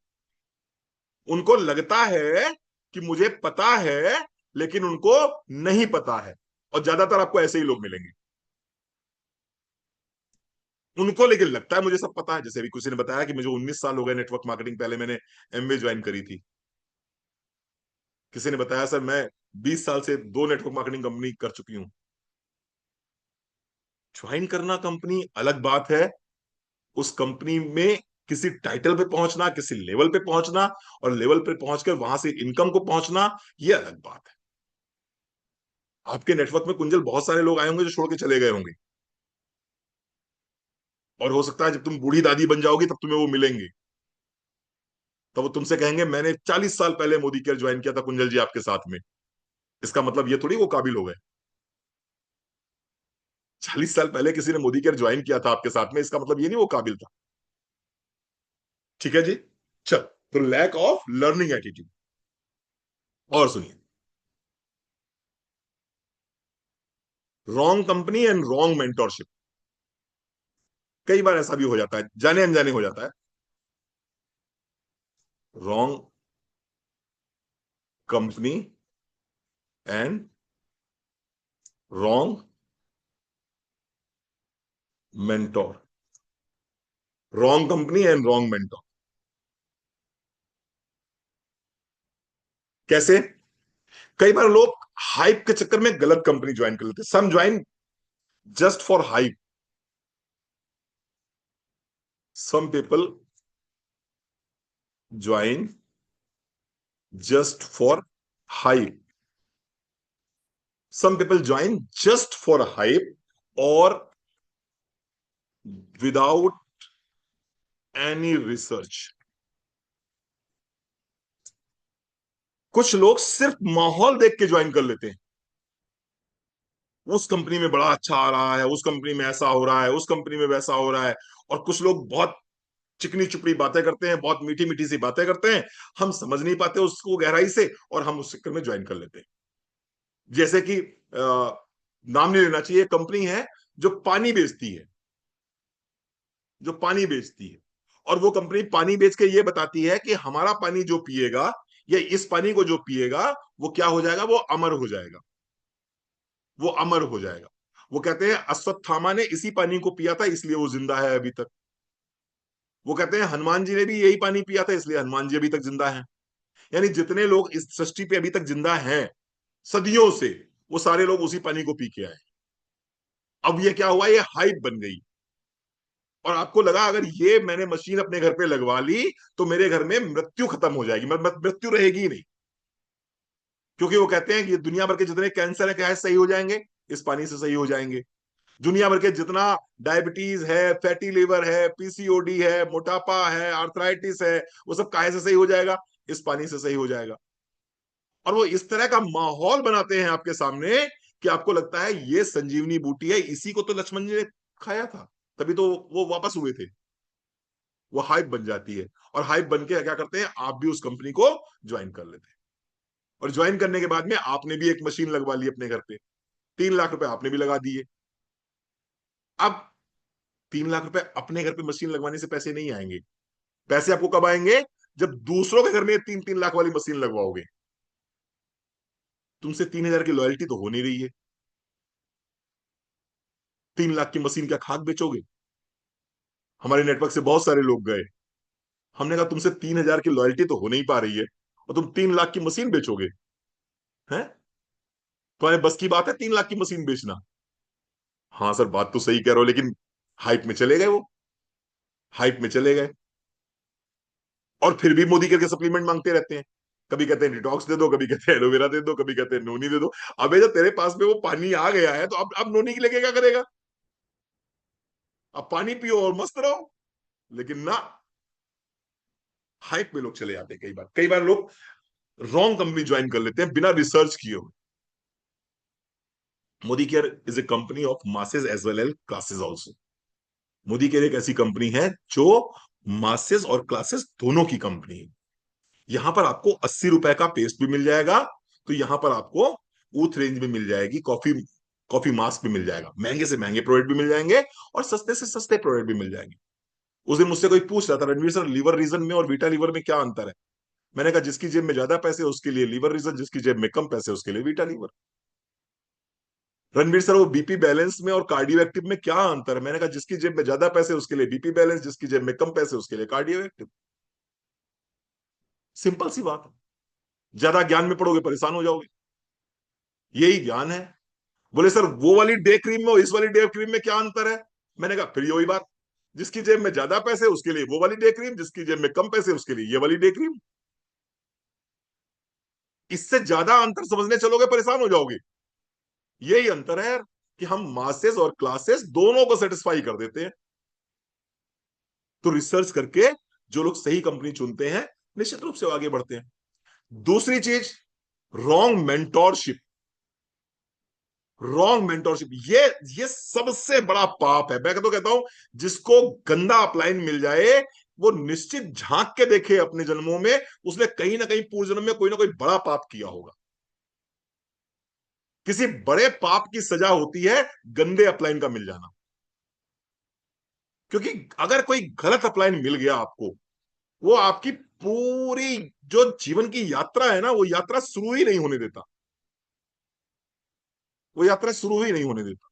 उनको लगता है कि मुझे पता है, लेकिन उनको नहीं पता है। और ज्यादातर आपको ऐसे ही लोग मिलेंगे। उनको लेकिन लगता है मुझे सब पता है। जैसे अभी किसी ने बताया कि मुझे 19 साल हो गए नेटवर्क मार्केटिंग, पहले मैंने एमबीए ज्वाइन करी थी। किसी ने बताया सर मैं 20 साल से 2 नेटवर्क मार्केटिंग कंपनी कर चुकी हूं। ज्वाइन करना कंपनी अलग बात है, उस कंपनी में किसी टाइटल पे पहुंचना, किसी लेवल पे पहुंचना, और लेवल पे पहुंचकर वहां से इनकम को पहुंचना, ये अलग बात है। आपके नेटवर्क में कुंजल बहुत सारे लोग आए होंगे जो छोड़ के चले गए होंगे, और हो सकता है जब तुम बूढ़ी दादी बन जाओगी तब तुम्हें वो मिलेंगे। तब वो तुमसे कहेंगे मैंने 40 साल पहले मोदी केयर ज्वाइन किया था कुंजल जी आपके साथ में। इसका मतलब ये थोड़ी वो काबिल हो गए। 40 साल पहले किसी ने मोदी केयर ज्वाइन किया था आपके साथ में, इसका मतलब ये नहीं वो काबिल था। ठीक है जी। चल, तो लैक ऑफ लर्निंग एटीट्यूड। और सुनिए, wrong company and wrong mentorship. कई बार ऐसा भी हो जाता है, जाने अनजाने हो जाता है। Wrong company and wrong mentor. Wrong company and wrong mentor. कैसे? कई बार लोग हाइप के चक्कर में गलत कंपनी ज्वाइन कर लेते हैं। Some join just for hype, some people join just for hype, some people join just for hype और विदाउट एनी रिसर्च। कुछ लोग सिर्फ माहौल देख के ज्वाइन कर लेते हैं। उस कंपनी में बड़ा अच्छा आ रहा है, उस कंपनी में ऐसा हो रहा है, उस कंपनी में वैसा हो रहा है। और कुछ लोग बहुत चिकनी चुपड़ी बातें करते हैं, बहुत मीठी मीठी सी बातें करते हैं। हम समझ नहीं पाते उसको गहराई से, और हम उस चक्कर में ज्वाइन कर लेते हैं। जैसे कि नाम नहीं लेना चाहिए, कंपनी है जो पानी बेचती है, जो पानी बेचती है। और वो कंपनी पानी बेच के ये बताती है कि हमारा पानी जो पिएगा, या इस पानी को जो पिएगा, वो क्या हो जाएगा, वो अमर हो जाएगा, वो अमर हो जाएगा। वो कहते हैं अश्वत्थामा ने इसी पानी को पिया था, इसलिए वो जिंदा है अभी तक। वो कहते हैं हनुमान जी ने भी यही पानी पिया था, इसलिए हनुमान जी अभी तक जिंदा है। यानी जितने लोग इस सृष्टि पे अभी तक जिंदा हैं सदियों से, वो सारे लोग उसी पानी को पी के आए। अब ये क्या हुआ, ये हाइप बन गई। और आपको लगा अगर ये मैंने मशीन अपने घर पे लगवा ली तो मेरे घर में मृत्यु खत्म हो जाएगी, मृत्यु रहेगी ही नहीं। क्योंकि वो कहते हैं कि दुनिया भर के जितने कैंसर है क्या है, सही हो जाएंगे, इस पानी से सही हो जाएंगे। दुनिया भर के जितना डायबिटीज है, फैटी लिवर है, पीसीओडी है, मोटापा है, आर्थराइटिस है, वो सब काहे से सही हो जाएगा, इस पानी से सही हो जाएगा। और वो इस तरह का माहौल बनाते हैं आपके सामने कि आपको लगता है ये संजीवनी बूटी है, इसी को तो लक्ष्मण जी ने खाया था, तभी तो वो वापस हुए थे। वो हाइप बन जाती है। और हाइप बन के क्या करते हैं, आप भी उस कंपनी को ज्वाइन कर लेते हैं। और ज्वाइन करने के बाद में आपने भी एक मशीन लगवा ली अपने घर पे, 3 लाख रुपए आपने भी लगा दिए। अब 3 लाख रुपए अपने घर पे मशीन लगवाने से पैसे नहीं आएंगे। पैसे आपको कब आएंगे, जब दूसरों के घर में 3-3 लाख वाली मशीन लगवाओगे। तुमसे 3 हजार की लॉयल्टी तो हो नहीं रही है। 3 लाख की मशीन क्या खाक बेचोगे? हमारे नेटवर्क से बहुत सारे लोग गए। हमने कहा तुमसे 3 हजार की लॉयल्टी तो हो नहीं पा रही है, और तुम 3 लाख की मशीन बेचोगे? हैं? तुम्हारे बस की बात है 3 लाख की मशीन बेचना? हाँ सर, बात तो सही कह रहे हो, लेकिन हाइप में चले गए वो, हाइप में चले गए। और फिर भी मोदी करके सप्लीमेंट मांगते रहते हैं। कभी कहते हैं डिटॉक्स दे दो, कभी कहते हैं एलोवेरा दे दो, कभी कहते हैं नोनी दे दो। अबे जब तेरे पास में वो पानी आ गया है तो अब नोनी के लिए क्या करेगा? अब पानी पियो और मस्त रहो। लेकिन ना, हाइप में लोग चले जाते हैं। कई बार लोग रॉन्ग कंपनी ज्वाइन कर लेते हैं बिना रिसर्च किए हुए। Modicare is a company of masses as well as classes also. Modicare एक ऐसी कंपनी है जो मासेस और क्लासेस दोनों की कंपनी है। यहां पर आपको 80 रुपए का पेस्ट भी मिल जाएगा, तो यहां पर आपको उथ रेंज में मिल जाएगी, कॉफी कॉफी मास्क भी मिल जाएगा, महंगे से महंगे प्रोडक्ट भी मिल जाएंगे, और सस्ते से सस्ते प्रोडक्ट भी मिल जाएंगे। उस दिन मुझसे कोई पूछ रहा था, रणवीर सर लीवर रीजन में और वीटा लीवर में क्या अंतर है? मैंने कहा जिसकी जेब में ज्यादा पैसे उसके लिए लीवर रीजन, जिसकी जेब में कम पैसे उसके लिए वीटा लीवर। रणवीर सर वो बीपी बैलेंस में और कार्डियो एक्टिव में क्या अंतर है? मैंने कहा जिसकी जेब में ज्यादा पैसे उसके लिए बीपी बैलेंस, जिसकी जेब में कम पैसे उसके लिए कार्डियो एक्टिव। सिंपल सी बात है। ज्यादा ज्ञान में पड़ोगे परेशान हो जाओगे। यही ज्ञान है। बोले सर वो वाली डे क्रीम में और इस वाली डे क्रीम में क्या अंतर है? मैंने कहा फिर वही बात, जिसकी जेब में ज्यादा पैसे उसके लिए वो वाली डे क्रीम, जिसकी जेब में कम पैसे उसके लिए ये वाली डे क्रीम। इससे ज्यादा अंतर समझने चलोगे परेशान हो जाओगे। यही अंतर है यार, कि हम मासेस और क्लासेस दोनों को सेटिस्फाई कर देते हैं। तो रिसर्च करके जो लोग सही कंपनी चुनते हैं, निश्चित रूप से वो आगे बढ़ते हैं। दूसरी चीज, रॉन्ग मेंटोरशिप। रॉन्ग मेंटोरशिप, ये सबसे बड़ा पाप है। मैं तो कहता हूं जिसको गंदा अपलाइन मिल जाए वो निश्चित झांक के देखे अपने जन्मों में, उसने कहीं ना कहीं पूर्व जन्म में कोई ना कोई बड़ा पाप किया होगा। किसी बड़े पाप की सजा होती है गंदे अपलाइन का मिल जाना। क्योंकि अगर कोई गलत अपलाइन मिल गया आपको, वो आपकी पूरी जो जीवन की यात्रा है ना, वो यात्रा शुरू ही नहीं होने देता। वो यात्रा शुरू ही नहीं होने देता।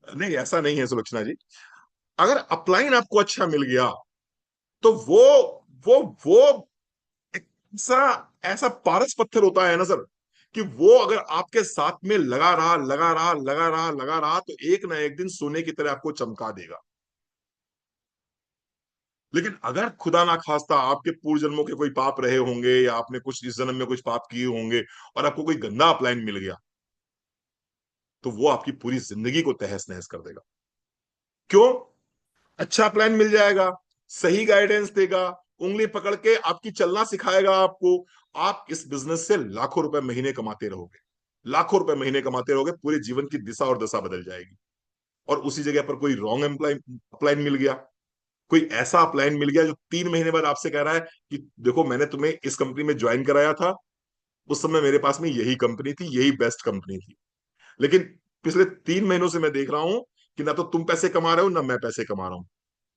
नहीं, ऐसा नहीं है सुलक्षणा जी। अगर अपलाइन आपको अच्छा मिल गया तो वो ऐसा ऐसा पारस पत्थर होता है ना सर, कि वो अगर आपके साथ में लगा रहा लगा रहा लगा रहा लगा रहा तो एक ना एक दिन सोने की तरह आपको चमका देगा। लेकिन अगर खुदा ना खास्ता आपके पूर्व जन्मों के कोई पाप रहे होंगे, या आपने कुछ इस जन्म में कुछ पाप किए होंगे, और आपको कोई गंदा अपलाइन मिल गया, तो वो आपकी पूरी जिंदगी को तहस नहस कर देगा। क्यों? अच्छा प्लान मिल जाएगा, सही गाइडेंस देगा, उंगली पकड़ के आपकी चलना सिखाएगा आपको, आप इस बिजनेस से लाखों रुपए महीने कमाते रहोगे। लाखों रुपए महीने कमाते रहोगे, पूरे जीवन की दिशा और दशा बदल जाएगी। और उसी जगह पर कोई रॉन्ग अपलाइन मिल गया, कोई ऐसा अपलाइन मिल गया जो 3 महीने बाद आपसे कह रहा है कि देखो मैंने तुम्हें इस कंपनी में ज्वाइन कराया था, उस समय मेरे पास में यही कंपनी थी, यही बेस्ट कंपनी थी, लेकिन पिछले 3 महीनों से मैं देख रहा हूं कि ना तो तुम पैसे कमा रहे हो ना मैं पैसे कमा रहा हूं।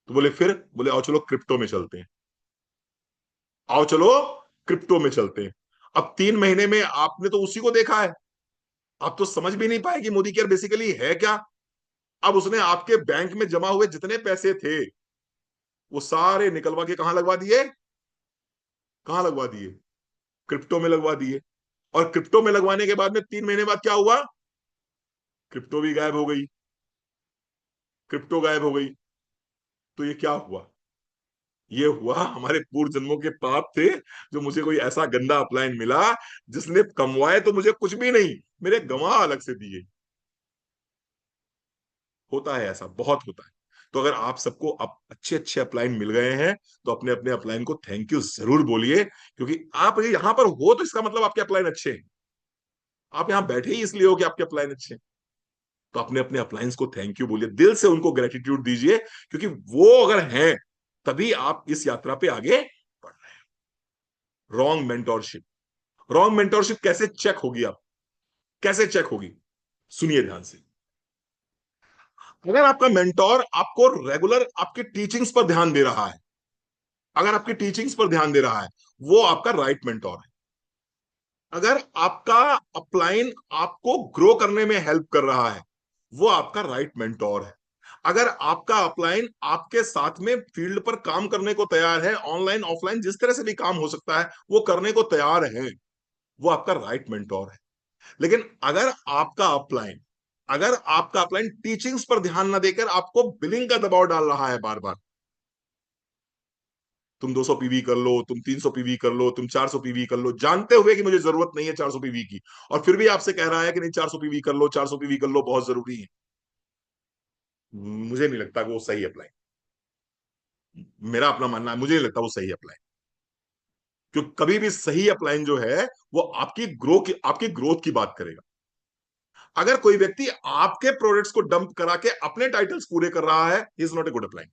तो बोले फिर, बोले आओ चलो क्रिप्टो में चलते हैं, आओ चलो क्रिप्टो में चलते हैं। अब 3 महीने में आपने तो उसी को देखा है, आप तो समझ भी नहीं पाए कि मोदी केयर बेसिकली है क्या। अब उसने आपके बैंक में जमा हुए जितने पैसे थे वो सारे निकलवा के कहां लगवा दिए? कहां लगवा दिए? क्रिप्टो में लगवा दिए। और क्रिप्टो में लगवाने के बाद में 3 महीने बाद क्या हुआ? क्रिप्टो भी गायब हो गई। क्रिप्टो गायब हो गई। तो ये क्या हुआ? ये हुआ हमारे पूर्व जन्मों के पाप थे, जो मुझे कोई ऐसा गंदा अपलाइन मिला जिसने कमवाए तो मुझे कुछ भी नहीं, मेरे गंवा अलग से दिए। होता है ऐसा, बहुत होता है। तो अगर आप सबको अच्छे अच्छे अपलाइन मिल गए हैं तो अपने अपने अपलाइन को थैंक यू जरूर बोलिए, क्योंकि आप यहां पर हो तो इसका मतलब आपके अपलाइन अच्छे हैं। आप यहां बैठे ही इसलिए हो कि आपके अपलाइन अच्छे हैं। तो अपने अपने अपलाइंस को थैंक यू बोलिए, दिल से उनको ग्रेटिट्यूड दीजिए, क्योंकि वो अगर हैं तभी आप इस यात्रा पे आगे बढ़ रहे हैं। रॉन्ग मेंटोरशिप, रॉन्ग मेंटोरशिप कैसे चेक होगी? आप कैसे चेक होगी? सुनिए ध्यान से। अगर आपका मेंटोर आपको रेगुलर आपके टीचिंग्स पर ध्यान दे रहा है, अगर आपकी टीचिंग्स पर ध्यान दे रहा है, वो आपका राइट मेंटोर है। अगर आपका अपलाइन आपको ग्रो करने में हेल्प कर रहा है, वो आपका राइट मेंटोर है। अगर आपका अपलाइन आपके साथ में फील्ड पर काम करने को तैयार है, ऑनलाइन ऑफलाइन जिस तरह से भी काम हो सकता है वो करने को तैयार है, वो आपका राइट मेंटोर है। लेकिन अगर आपका अपलाइन टीचिंग्स पर ध्यान ना देकर आपको बिलिंग का दबाव डाल रहा है बार बार, तुम 200 पीवी कर लो, तुम 300 पीवी कर लो, तुम 400 पीवी कर लो, जानते हुए कि मुझे जरूरत नहीं है 400 पीवी की, और फिर भी आपसे कह रहा है कि नहीं 400 पीवी कर लो, 400 पीवी कर लो, बहुत जरूरी है, मुझे नहीं लगता कि वो सही अप्लाई। मेरा अपना मानना है, मुझे नहीं लगता वो सही अप्लाई। क्योंकि कभी भी सही अप्लाइन जो है वो आपकी ग्रोथ की बात करेगा। अगर कोई व्यक्ति आपके प्रोडक्ट्स को डंप करा के अपने टाइटल्स पूरे कर रहा है, he is not a good apply.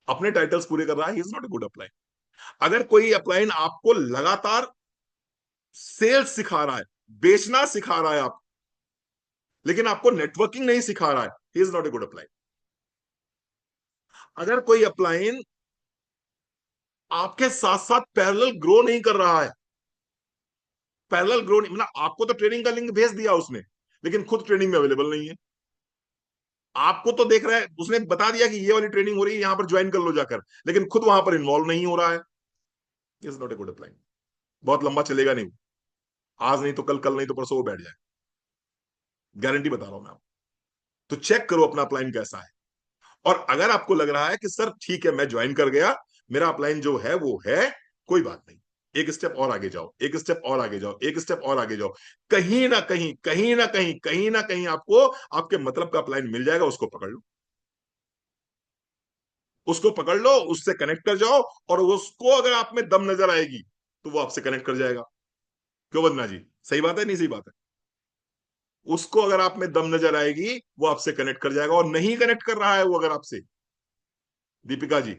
अपने टाइटल्स पूरे कर रहा है, he is not a good apply. अगर कोई अपलाइन आपको लगातार सेल्स सिखा रहा है, बेचना सिखा रहा है आप, लेकिन आपको नेटवर्किंग नहीं सिखा रहा है, he is not a good apply. अगर कोई अपलाइन आपके साथ साथ पैरेलल ग्रो नहीं कर रहा है, पैरेलल ग्रो नहीं मतलब आपको तो ट्रेनिंग का लिंक भेज दिया उसने, लेकिन खुद ट्रेनिंग में अवेलेबल नहीं है। आपको तो देख रहा है, उसने बता दिया कि ये वाली ट्रेनिंग हो रही है यहां पर ज्वाइन कर लो जाकर, लेकिन खुद वहां पर इन्वॉल्व नहीं हो रहा है, is not a good apply. बहुत लंबा चलेगा नहीं, आज नहीं तो कल, कल नहीं तो परसों वो बैठ जाए, गारंटी बता रहा हूं मैं आपको। तो चेक करो अपना अपलाइन कैसा है। और अगर आपको लग रहा है कि सर ठीक है मैं ज्वाइन कर गया, मेरा अपलाइन जो है वो है, कोई बात नहीं, एक स्टेप और आगे जाओ, एक स्टेप और आगे जाओ, एक स्टेप और आगे जाओ। कहीं ना कहीं कहीं ना कहीं कहीं ना कहीं आपको आपके मतलब का अपलाइन मिल जाएगा, उसको पकड़ लो। उसको पकड़ लो, उससे कनेक्ट कर जाओ, और उसको अगर आप में दम नजर आएगी तो वो आपसे कनेक्ट कर जाएगा। क्यों वंदना जी, सही बात है नहीं सही बात है? उसको अगर आप में दम नजर आएगी वो आपसे कनेक्ट कर जाएगा, और नहीं कनेक्ट कर रहा है वो अगर आपसे, दीपिका जी,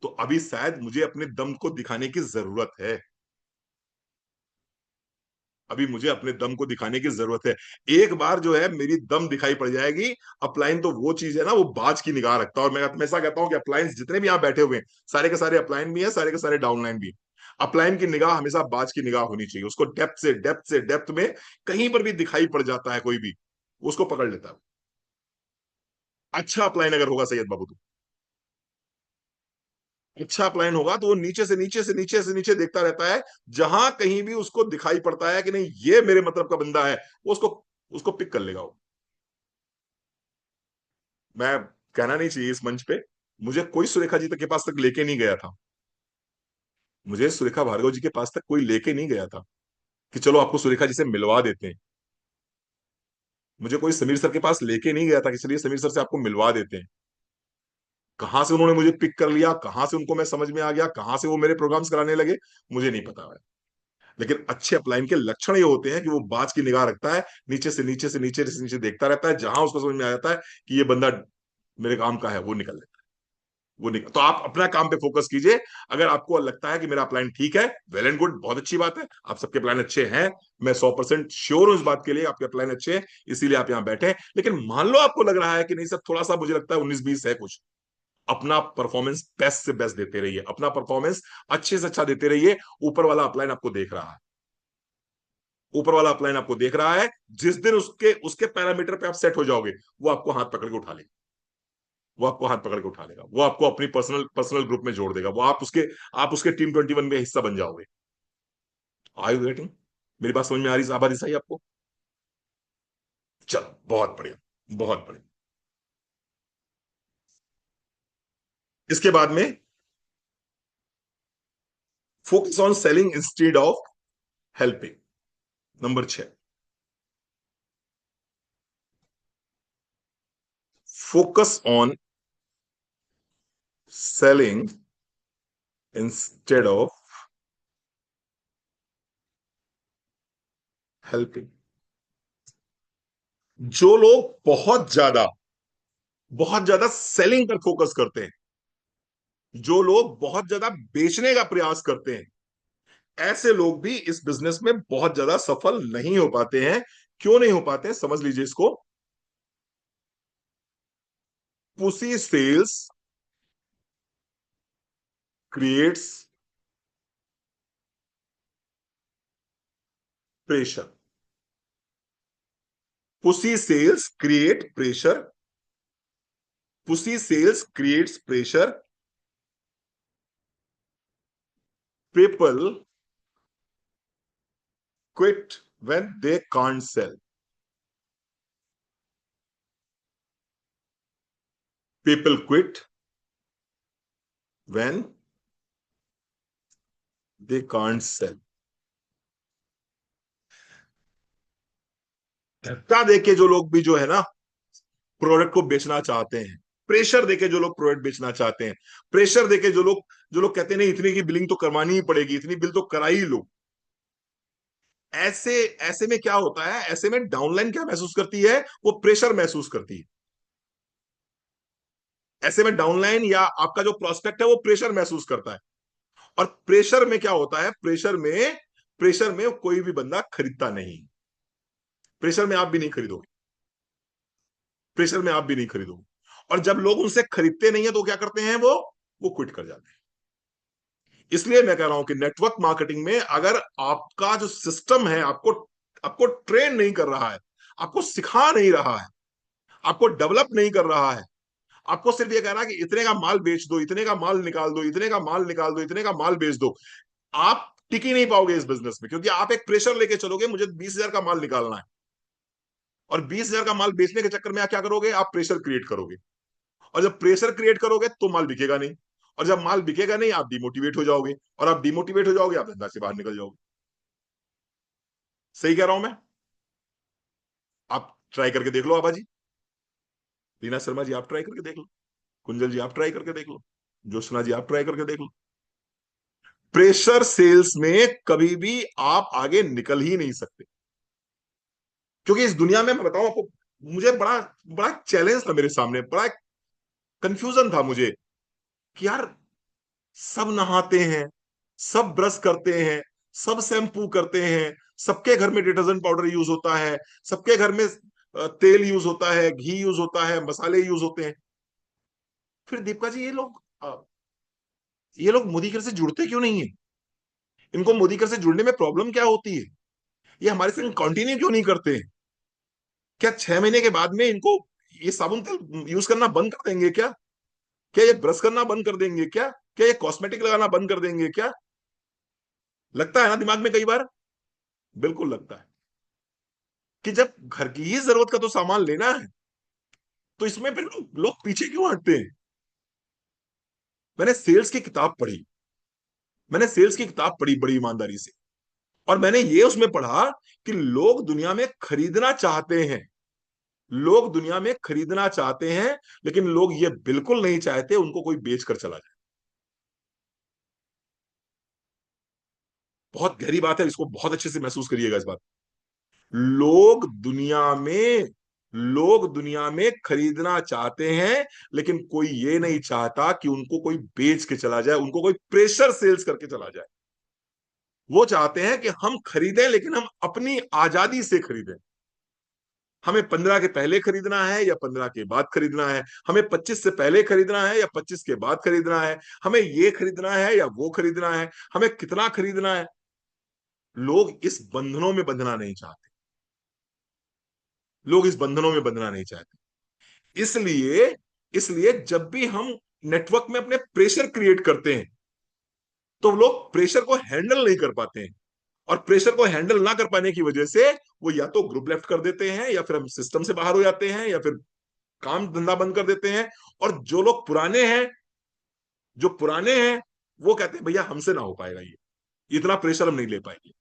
तो अभी शायद मुझे अपने दम को दिखाने की जरूरत है। अभी मुझे अपने दम को दिखाने की जरूरत है। एक बार जो है मेरी दम दिखाई पड़ जाएगी। अपलाइन तो वो चीज है ना, वो बाज की निगाह रखता है, और मैं हमेशा कहता हूं कि अपलाइंस जितने भी यहाँ बैठे हुए हैं, सारे के सारे अपलाइन भी हैं, सारे के सारे डाउनलाइन भी हैं। अपलाइन की निगाह हमेशा बाज की निगाह होनी चाहिए, उसको डेप्थ में कहीं पर भी दिखाई पड़ जाता है कोई भी, उसको पकड़ लेता है। अच्छा अपलाइन अगर होगा सैयद बाबू, तो अच्छा प्लान होगा तो वो नीचे से नीचे से नीचे से नीचे देखता रहता है। जहां कहीं भी उसको दिखाई पड़ता है कि नहीं ये मेरे मतलब का बंदा है, वो उसको उसको पिक कर लेगा वो। मैं कहना नहीं चाहिए इस मंच पे, मुझे कोई सुरेखा जी तक के पास तक लेके नहीं गया था। मुझे सुरेखा भार्गव जी के पास तक कोई लेके नहीं गया था कि चलो आपको सुरेखा जी से मिलवा देते हैं। मुझे कोई समीर सर के पास लेके नहीं गया था कि चलिए समीर सर से आपको मिलवा देते हैं। कहां से उन्होंने मुझे पिक कर लिया, कहां से उनको मैं समझ में आ गया, कहां से वो मेरे प्रोग्राम्स कराने लगे, मुझे नहीं पता है। लेकिन अच्छे अपलाइन के लक्षण ये होते हैं कि वो बाज की निगाह रखता है, नीचे से नीचे से नीचे से नीचे देखता रहता है, जहां उसको समझ में आ जाता है कि ये बंदा मेरे काम का है, वो निकल लेता है। वो निकल, तो आप अपना काम पे फोकस कीजिए। अगर आपको लगता है कि मेरा प्लान ठीक है, वेल एंड गुड, बहुत अच्छी बात है, आप सबके प्लान अच्छे हैं। मैं 100% श्योर हूं इस बात के लिए, आपके प्लान अच्छे हैं, इसीलिए आप यहां बैठे हैं। लेकिन मान लो आपको लग रहा है कि नहीं सर, थोड़ा सा मुझे लगता है 19-20 है कुछ, अपना परफॉर्मेंस बेस्ट से बेस्ट देते रहिए, अपना परफॉर्मेंस अच्छे से अच्छा देते रहिए। ऊपर वाला अपलाइन आपको देख रहा है, ऊपर वाला अपलाइन आपको देख रहा है। जिस दिन उसके उसके पैरामीटर पे आप सेट हो जाओगे, वो आपको हाथ पकड़ के उठा लेगा, वो आपको हाथ पकड़ के उठा लेगा, वो आपको अपनी पर्सनल पर्सनल ग्रुप में जोड़ देगा, वो आप उसके टीम 21 में हिस्सा बन जाओगे। Are you getting? मेरी बात समझ में आ रही, आबादी सही आपको? चलो बहुत बढ़िया, बहुत बढ़िया। इसके बाद में focus on selling instead of helping, number 6। Focus on selling instead of helping. जो लोग बहुत ज्यादा सेलिंग पर फोकस करते हैं, जो लोग बहुत ज्यादा बेचने का प्रयास करते हैं, ऐसे लोग भी इस बिजनेस में बहुत ज्यादा सफल नहीं हो पाते हैं। क्यों नहीं हो पाते हैं, समझ लीजिए इसको। Pushy sales creates pressure. Pushy sales create pressure. Pushy sales creates pressure. People quit when they can't sell. People quit when they can't sell. धक्का देके जो लोग भी जो है ना प्रोडक्ट को बेचना चाहते हैं, प्रेशर देके जो लोग प्रोडक्ट बेचना चाहते हैं, प्रेशर देके जो लोग कहते हैं नहीं इतनी की बिलिंग तो करवानी ही पड़ेगी, इतनी बिल तो करा ही लो, ऐसे ऐसे में क्या होता है, ऐसे में डाउनलाइन क्या महसूस करती है, वो प्रेशर महसूस करती है। ऐसे में डाउनलाइन या आपका जो प्रोस्पेक्ट है वो प्रेशर महसूस करता है। और प्रेशर में क्या होता है, प्रेशर में कोई भी बंदा खरीदता नहीं। प्रेशर में आप भी नहीं खरीदोगे, प्रेशर में आप भी नहीं खरीदोगे। और जब लोग उनसे खरीदते नहीं है तो क्या करते हैं, वो क्विट कर जाते हैं। इसलिए मैं कह रहा हूं कि नेटवर्क मार्केटिंग में अगर आपका जो सिस्टम है आपको आपको ट्रेन नहीं कर रहा है, आपको सिखा नहीं रहा है, आपको डेवलप नहीं कर रहा है, आपको सिर्फ ये कह रहा है कि इतने का माल बेच दो, इतने का माल निकाल दो, इतने का माल निकाल दो, इतने का माल बेच दो, आप टिक ही नहीं पाओगे इस बिजनेस में। क्योंकि आप एक प्रेशर लेके चलोगे, मुझे 20,000 का माल निकालना है, और 20,000 का माल बेचने के चक्कर में आप क्या करोगे, आप प्रेशर क्रिएट करोगे। और जब प्रेशर क्रिएट करोगे तो माल बिकेगा नहीं, और जब माल बिकेगा नहीं आप डिमोटिवेट हो जाओगे, और आप डिमोटिवेट हो जाओगे आप धंधा से बाहर निकल जाओगे। सही कह रहा हूं मैं? आप ट्राई करके देख लो आबा जी, रीना शर्मा जी, आप ट्राई करके देख लो। कुंजल जी आप ट्राई करके देख लो, ज्योत्सना जी आप ट्राई करके देख लो। प्रेशर सेल्स में कभी भी आप आगे निकल ही नहीं सकते, क्योंकि इस दुनिया में मैं बताऊं आपको, मुझे बड़ा बड़ा चैलेंज था मेरे सामने, बड़ा कंफ्यूजन था मुझे कि यार सब नहाते हैं, सब ब्रश करते हैं, सब शैम्पू करते हैं, सबके घर में डिटर्जेंट पाउडर यूज होता है, सबके घर में तेल यूज होता है, घी यूज होता है, मसाले यूज होते हैं। फिर दीपिका जी ये लोग मोदी केयर से जुड़ते क्यों नहीं है? इनको मोदी केयर से जुड़ने में प्रॉब्लम क्या होती है? ये हमारे संग कंटिन्यू क्यों नहीं करते हैं? क्या 6 महीने के बाद में इनको ये साबुन तेल यूज करना बंद कर देंगे क्या? क्या ये ब्रश करना बंद कर देंगे क्या? क्या ये कॉस्मेटिक लगाना बंद कर देंगे क्या? लगता है ना दिमाग में कई बार, बिल्कुल लगता है कि जब घर की ही जरूरत का तो सामान लेना है, तो इसमें फिर लोग पीछे क्यों हटते हैं? मैंने सेल्स की किताब पढ़ी, मैंने सेल्स की किताब पढ़ी बड़ी ईमानदारी से, और मैंने ये उसमें पढ़ा कि लोग दुनिया में खरीदना चाहते हैं, लोग दुनिया में खरीदना चाहते हैं, लेकिन लोग ये बिल्कुल नहीं चाहते उनको कोई बेच कर चला जाए। बहुत गहरी बात है, इसको बहुत अच्छे से महसूस करिएगा इस बात। लोग दुनिया में लोग दुनिया में खरीदना चाहते हैं, लेकिन कोई ये नहीं चाहता कि उनको कोई बेच के चला जाए, उनको कोई प्रेशर सेल्स करके चला जाए। वो चाहते हैं कि हम खरीदें, लेकिन हम अपनी आजादी से खरीदें। हमें 15 के पहले खरीदना है या 15 के बाद खरीदना है, हमें 25 से पहले खरीदना है या 25 के बाद खरीदना है, हमें ये खरीदना है या वो खरीदना है, हमें कितना खरीदना है। लोग इस बंधनों में बंधना नहीं चाहते, लोग इस बंधनों में बंधना नहीं चाहते। इसलिए इसलिए जब भी हम नेटवर्क में अपने प्रेशर क्रिएट करते हैं, तो लोग प्रेशर को हैंडल नहीं कर पाते हैं, और प्रेशर को हैंडल ना कर पाने की वजह से वो या तो ग्रुप लेफ्ट कर देते हैं, या फिर हम सिस्टम से बाहर हो जाते हैं, या फिर काम धंधा बंद कर देते हैं। और जो लोग पुराने हैं, जो पुराने हैं, वो कहते हैं भैया हमसे ना हो पाएगा, ये इतना प्रेशर हम नहीं ले पाएंगे।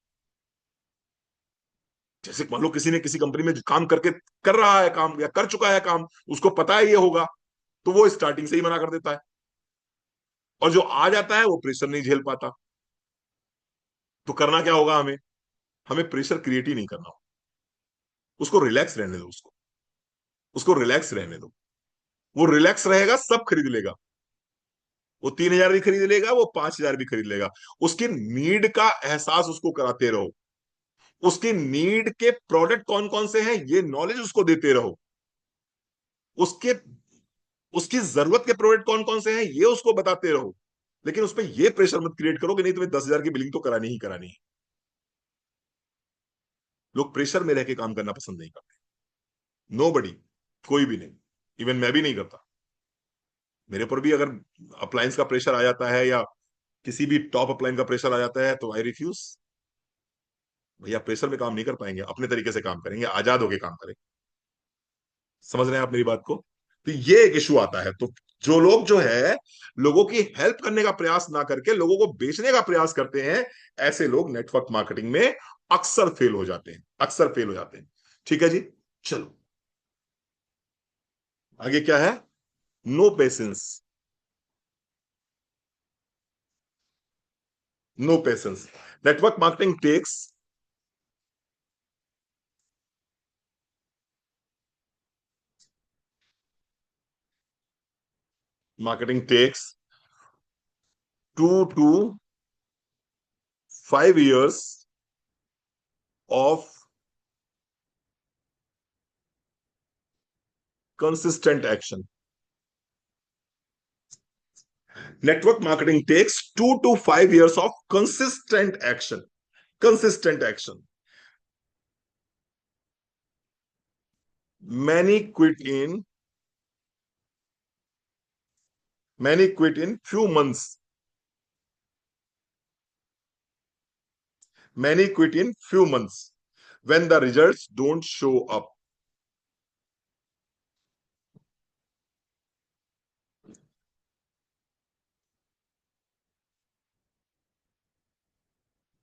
जैसे मान लो किसी ने किसी कंपनी में काम करके कर रहा है काम, या कर चुका है काम, उसको पता है ये होगा, तो वो स्टार्टिंग से ही मना कर देता है। और जो आ जाता है वो प्रेशर नहीं झेल पाता। तो करना क्या होगा हमें? हमें प्रेशर क्रिएट ही नहीं करना होगा, उसको रिलैक्स रहने दो, उसको उसको रिलैक्स रहने दो। वो रिलैक्स रहेगा, सब खरीद लेगा। वो 3,000 भी खरीद लेगा, वो 5,000 भी खरीद लेगा। उसकी नीड का एहसास उसको कराते रहो, उसकी नीड के प्रोडक्ट कौन कौन से हैं ये नॉलेज उसको देते रहो, उसके उसकी जरूरत के प्रोडक्ट कौन कौन से हैं ये उसको बताते रहो। लेकिन उस पर यह प्रेशर मत क्रिएट करो कि नहीं तुम्हें 10,000 की बिलिंग तो करानी ही करानी है। लोग प्रेशर में रह के काम करना पसंद नहीं करते। नो बडी, कोई भी नहीं, इवन मैं भी नहीं करता। मेरे पर भी अगर अप्लायंस का प्रेशर आ जाता है, या किसी भी टॉप अप्लायंस का प्रेशर आ जाता है, तो आई रिफ्यूज। भैया प्रेशर में काम नहीं कर पाएंगे, अपने तरीके से काम करेंगे, आजाद होके काम करेंगे। समझ रहे हैं आप मेरी बात को? तो ये एक इशू आता है। तो जो लोग जो है लोगों की हेल्प करने का प्रयास ना करके लोगों को बेचने का प्रयास करते हैं, ऐसे लोग नेटवर्क मार्केटिंग में अक्सर फेल हो जाते हैं, अक्सर फेल हो जाते हैं। ठीक है जी, चलो आगे क्या है? No patience, no patience. Network marketing takes marketing takes 2 to 5 years of consistent action. Network marketing takes 2 to 5 years of consistent action. Consistent action. Many quit in many quit in few months. Many quit in few months when the results don't show up.